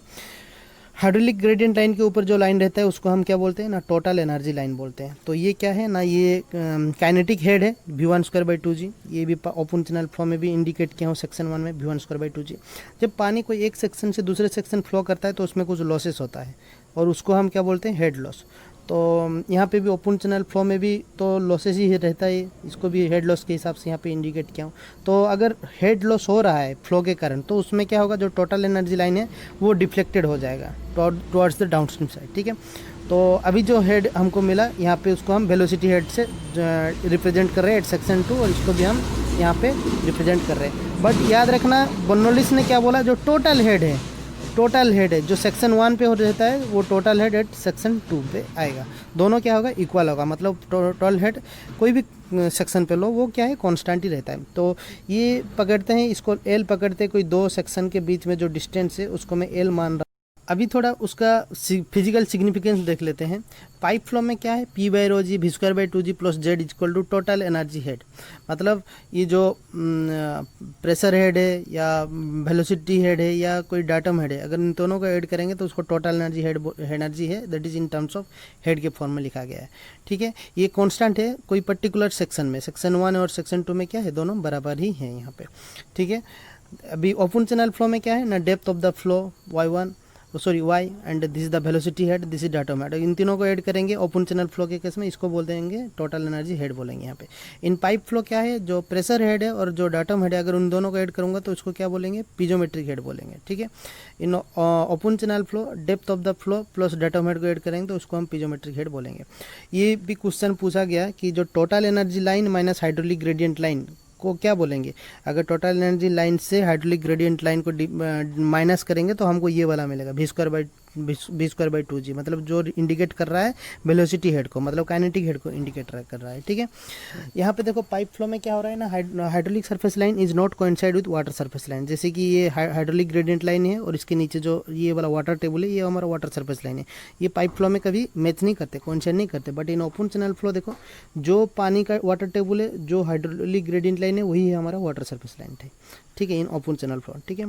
हाइड्रोलिक ग्रेडियंट लाइन के ऊपर जो लाइन रहता है उसको हम क्या बोलते हैं ना, टोटल एनर्जी लाइन बोलते हैं। तो ये क्या है ना, ये काइनेटिक हेड है V1/2g। ये भी ओपन चैनल फ्लो में भी इंडिकेट किया हूँ सेक्शन 1 में, V1/2g। जब पानी कोई एक सेक्शन से दूसरे सेक्शन फ्लो करता है तो उसमें कुछ लॉसेस होता है, और उसको हम क्या बोलते हैं, हेड लॉस। तो यहाँ पे भी ओपन चैनल फ्लो में भी तो लॉसेस ही रहता है, इसको भी हेड लॉस के हिसाब से यहाँ पे इंडिकेट किया हूँ। तो अगर हेड लॉस हो रहा है फ्लो के कारण, तो उसमें क्या होगा, जो टोटल एनर्जी लाइन है वो डिफ्लेक्टेड हो जाएगा टुवर्ड्स द डाउनस्ट्रीम साइड। ठीक है, तो अभी जो हेड हमको मिला यहाँ पे, उसको हम वेलोसिटी हेड से रिप्रेजेंट कर रहे हैं एट सेक्शन 2, और इसको भी हम यहाँ पे रिप्रेजेंट कर रहे हैं। बट याद रखना, बर्नौलिस ने क्या बोला, जो टोटल हेड है जो सेक्शन 1 पे हो रहता है, वो टोटल हेड एट सेक्शन 2 पे आएगा। दोनों क्या होगा, इक्वल होगा। मतलब टोटल हेड कोई भी सेक्शन पे लो, वो क्या है, कांस्टेंट ही रहता है। तो ये पकड़ते हैं, इसको एल पकड़ते हैं, कोई दो सेक्शन के बीच में जो डिस्टेंस है उसको मैं एल मान रहा हूँ। अभी थोड़ा उसका फिजिकल सिग्निफिकेंस देख लेते हैं। पाइप फ्लो में क्या है, P/ρg V²/2g plus Z equal to total energy head. मतलब ये जो प्रेशर हेड है या वेलोसिटी हेड है या कोई डाटम हेड है, अगर इन दोनों को ऐड करेंगे तो उसको टोटल एनर्जी है, that is in terms of head के फॉर्म में लिखा गया है। ठीक है, ये कांस्टेंट है कोई पर्टिकुलर सेक्शन में, सेक्शन 1 और सेक्शन 2 में क्या है, दोनों बराबर ही हैं यहाँ पे। ठीक है, अभी ओपन चैनल फ्लो में क्या है ना, depth of the flow y and this is the velocity head, this is datum head. इन तीनों को ऐड करेंगे ओपन चैनल फ्लो के केस में, इसको बोल देंगे टोटल एनर्जी हेड बोलेंगे यहाँ पे। इन पाइप फ्लो क्या है, जो प्रेशर हेड है और जो डाटम हेड है, अगर उन दोनों को ऐड करूँगा तो उसको क्या बोलेंगे, पीजोमेट्रिक हेड बोलेंगे। ठीक है, इन open channel flow depth of the flow plus datum head को ऐड करेंगे तो उसको हम पीजोमेट्रिक हेड बोलेंगे। ये भी क्वेश्चन पूछा गया कि जो total energy line minus hydraulic gradient line को क्या बोलेंगे। अगर टोटल एनर्जी लाइन से हाइड्रोलिक ग्रेडियंट लाइन को माइनस करेंगे तो हमको ये वाला मिलेगा V²/2g, मतलब जो इंडिकेट कर रहा है वेलोसिटी हेड को, मतलब काइनेटिक हेड को इंडिकेट कर रहा है। ठीक है, यहाँ पे देखो पाइप फ्लो में क्या हो रहा है ना, hydraulic surface line is not coincide with water surface line. जैसे कि ये हाइड्रोलिक ग्रेडियंट लाइन है और इसके नीचे जो ये वाला वाटर टेबल है, ये हमारा वाटर सरफेस लाइन है। ये पाइप फ्लो में कभी मैच नहीं करते, कोइंसाइड नहीं करते। But in open channel flow देखो, जो पानी का वाटर टेबल है, जो हाइड्रोलिक ग्रेडियंट लाइन है, वही है हमारा वाटर सरफेस लाइन है। ठीक है, इन ओपन चैनल फ्लो। ठीक है,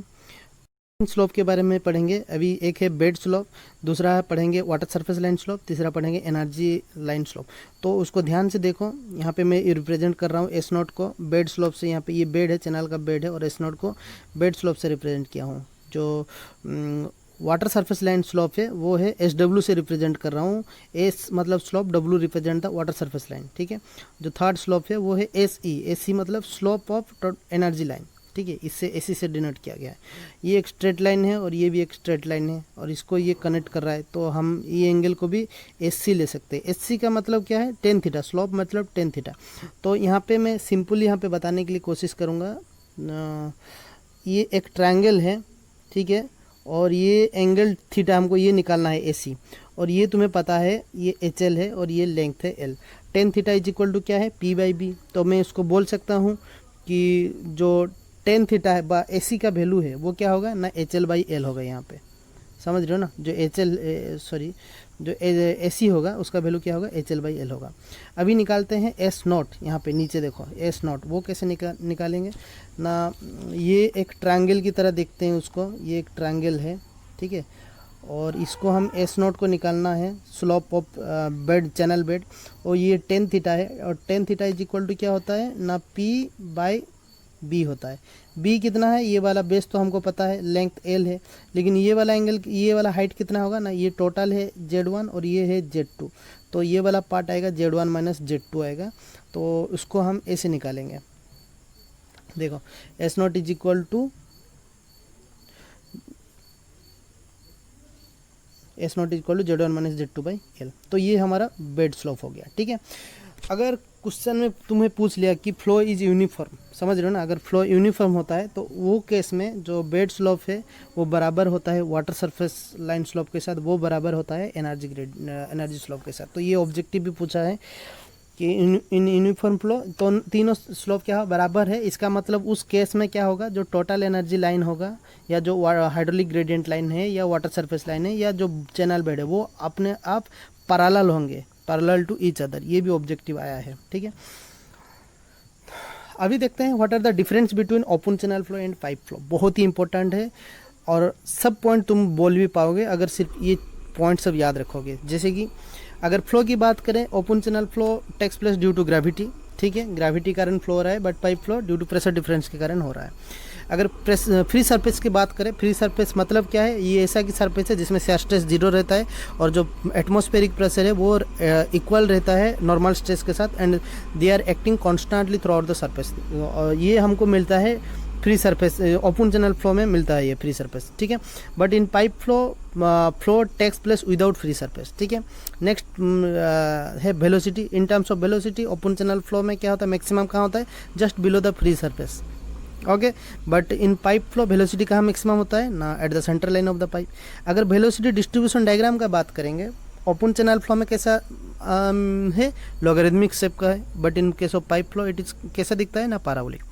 स्लोप के बारे में पढ़ेंगे। अभी एक है बेड स्लोप, दूसरा है पढ़ेंगे वाटर सरफेस लाइन स्लोप, तीसरा पढ़ेंगे एनर्जी लाइन स्लोप। तो उसको ध्यान से देखो, यहाँ पे मैं रिप्रेजेंट कर रहा हूँ S0 को बेड स्लोप से। यहाँ पे ये बेड है, चैनल का बेड है, और S0 को बेड स्लोप से रिप्रेजेंट किया हूँ। जो वाटर सरफेस लाइन स्लोप है वो है SW से रिप्रेजेंट कर रहा हूँ। S मतलब slope, W represent the water surface line. ठीक है, जो थर्ड स्लोप है वो है SE मतलब स्लोप ऑफ एनर्जी लाइन। ठीक है, इससे एसी से डिनोट किया गया है। ये एक स्ट्रेट लाइन है और ये भी एक स्ट्रेट लाइन है, और इसको ये कनेक्ट कर रहा है, तो हम ये एंगल को भी SC ले सकते हैं। SC का मतलब क्या है, tan थीटा, स्लोप मतलब tan थीटा। तो यहाँ पे मैं सिंपली यहाँ पे बताने के लिए कोशिश करूँगा। ये एक ट्रायंगल है, ठीक है, और ये एंगल थीटा हमको ये निकालना है AC, और ये तुम्हें पता है ये HL है और ये लेंथ है L। tan theta is equal to क्या है, P/B। तो मैं इसको बोल सकता हूँ कि जो tan थीटा है बा AC का वैल्यू है वो क्या होगा ना, HL/L होगा। यहाँ पे समझ रहे हो ना, जो AC होगा उसका वैल्यू क्या होगा, HL/L होगा। अभी निकालते हैं S0। यहाँ पे नीचे देखो S0, वो कैसे निकालेंगे ना, ये एक ट्रायंगल की तरह देखते हैं उसको। ये एक ट्रायंगल है, ठीक है, और इसको हम S0 को निकालना है, slope of bed, channel bed, और ये tan थीटा है, और tan theta is equal to क्या होता है ना, P/B होता है। B कितना है, ये वाला बेस तो हमको पता है, लेंथ L है, लेकिन ये वाला एंगल, ये वाला हाइट कितना होगा ना, ये टोटल है Z1 और ये है Z2, तो ये वाला पार्ट आएगा Z1 माइनस Z2 आएगा। तो उसको हम ऐसे निकालेंगे। देखो S0 is equal to Z1 minus Z2/L। तो ये हमारा बेड स्लोप हो गया। ठीक है, अगर क्वेश्चन में तुम्हें पूछ लिया कि फ्लो इज यूनिफॉर्म, समझ रहे हो ना, अगर फ्लो यूनिफॉर्म होता है तो वो केस में जो बेड स्लोप है वो बराबर होता है वाटर सरफेस लाइन स्लोप के साथ, वो बराबर होता है एनर्जी स्लोप के साथ। तो ये ऑब्जेक्टिव भी पूछा है कि इन यूनिफॉर्म फ्लो तो तीनों स्लोप क्या हो बराबर है। इसका मतलब उस केस में क्या होगा, जो टोटल एनर्जी लाइन होगा या जो हाइड्रोलिक ग्रेडियंट लाइन है या वाटर सरफेस लाइन है या जो चैनल बेड है वो अपने आप पैरेलल होंगे, पैरेलल टू ईच अदर। ये भी ऑब्जेक्टिव आया है, ठीक है। अभी देखते हैं what are the difference between open channel flow and pipe flow. बहुत ही इंपॉर्टेंट है और सब पॉइंट तुम बोल भी पाओगे अगर सिर्फ ये पॉइंट सब याद रखोगे। जैसे कि अगर फ्लो की बात करें, open channel flow takes place due to gravity, ठीक है, ग्रेविटी के कारण फ्लो हो रहा है, but pipe flow due to pressure difference के कारण हो रहा है। अगर फ्री सरफेस की बात करें, फ्री सरफेस मतलब क्या है, ये ऐसा की सरफेस है जिसमें स्ट्रेस जीरो रहता है और जो एटमॉस्फेरिक प्रेशर है वो इक्वल रहता है नॉर्मल स्ट्रेस के साथ, and they are acting constantly throughout the surface. ये हमको मिलता है free surface, open channel flow में मिलता है ये फ्री सरफेस, ठीक है। But in pipe flow takes place without free surface, ठीक है। नेक्स्ट है velocity. In terms of velocity open channel flow में क्या होता है, मैक्सिमम कहाँ होता है, just below the free surface, okay. But in pipe flow velocity कहाँ मैक्सिमम होता है ना, at the centre line of the pipe. अगर वेलोसिटी डिस्ट्रीब्यूशन डायग्राम का बात करेंगे, ओपन चैनल फ्लो में कैसा है, लॉगरिथमिक शेप का है, but in case of pipe flow it is कैसा दिखता है ना, पैराबोलिक।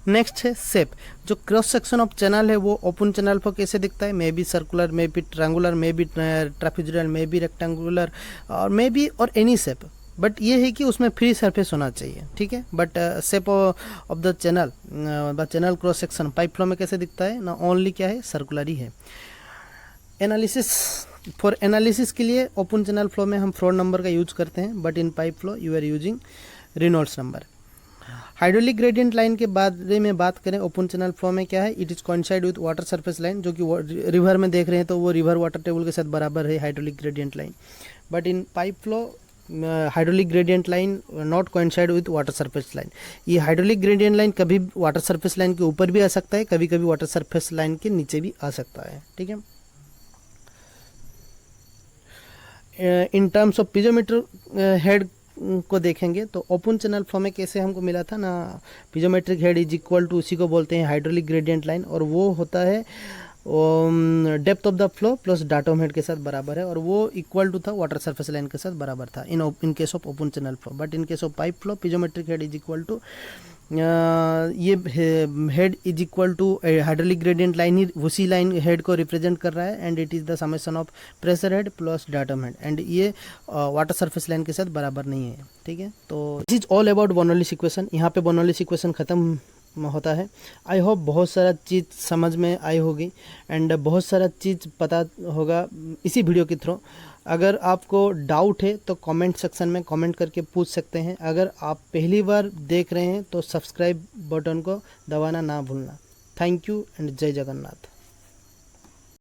नेक्स्ट है शेप। जो क्रॉस सेक्शन ऑफ चैनल है वो ओपन चैनल फ्लो कैसे दिखता है, may be circular, may be triangular, may be trapezoidal, may be rectangular और मे बी और एनी शेप। बट ये है कि उसमें फ्री सरफेस होना चाहिए, ठीक है। But shape of the channel cross section pipe flow में कैसे दिखता है ना, ओनली क्या है, सर्कुलर ही है। एनालिसिस, फॉर एनालिसिस के लिए ओपन चैनल फ्लो में हम फ्लोर नंबर का यूज करते हैं, but in pipe flow you are using Reynolds number. Hydraulic gradient line के बारे में बात करें, ओपन चैनल फ्लो में क्या है, it is coincide with water surface line, जो कि रिवर में देख रहे हैं तो वो रिवर वाटर टेबल के साथ बराबर है hydraulic gradient line. But in pipe flow hydraulic gradient line not coincide with water surface line. ये हाइड्रोलिक ग्रेडियंट लाइन कभी वाटर सरफेस लाइन के ऊपर भी आ सकता है, कभी कभी वाटर सरफेस लाइन के नीचे भी आ सकता है, ठीक है। इन टर्म्स ऑफ पिजोमीटर हेड को देखेंगे तो ओपन चैनल फ्लो में कैसे हमको मिला था ना, पिजोमेट्रिक हेड इज इक्वल टू, उसी को बोलते हैं हाइड्रोलिक ग्रेडियंट लाइन, और वो होता है depth of the flow plus datum head के साथ बराबर है, और वो इक्वल टू था वाटर सरफेस लाइन के साथ बराबर था in case of open channel flow. But in case of pipe flow piezometric head is equal to, ये head is equal to hydraulic gradient line ही उसी लाइन हेड को represent कर रहा है, and it is the summation of pressure head plus datum head, and ये water surface line के साथ बराबर नहीं है, ठीक है। तो this is all about Bernoulli's equation. यहाँ पे बर्नौलीज इक्वेशन खत्म होता है। आई होप बहुत सारा चीज़ समझ में आई होगी एंड बहुत सारा चीज़ पता होगा इसी वीडियो के थ्रू। अगर आपको डाउट है तो कमेंट सेक्शन में कमेंट करके पूछ सकते हैं। अगर आप पहली बार देख रहे हैं तो सब्सक्राइब बटन को दबाना ना भूलना। थैंक यू एंड जय जगन्नाथ।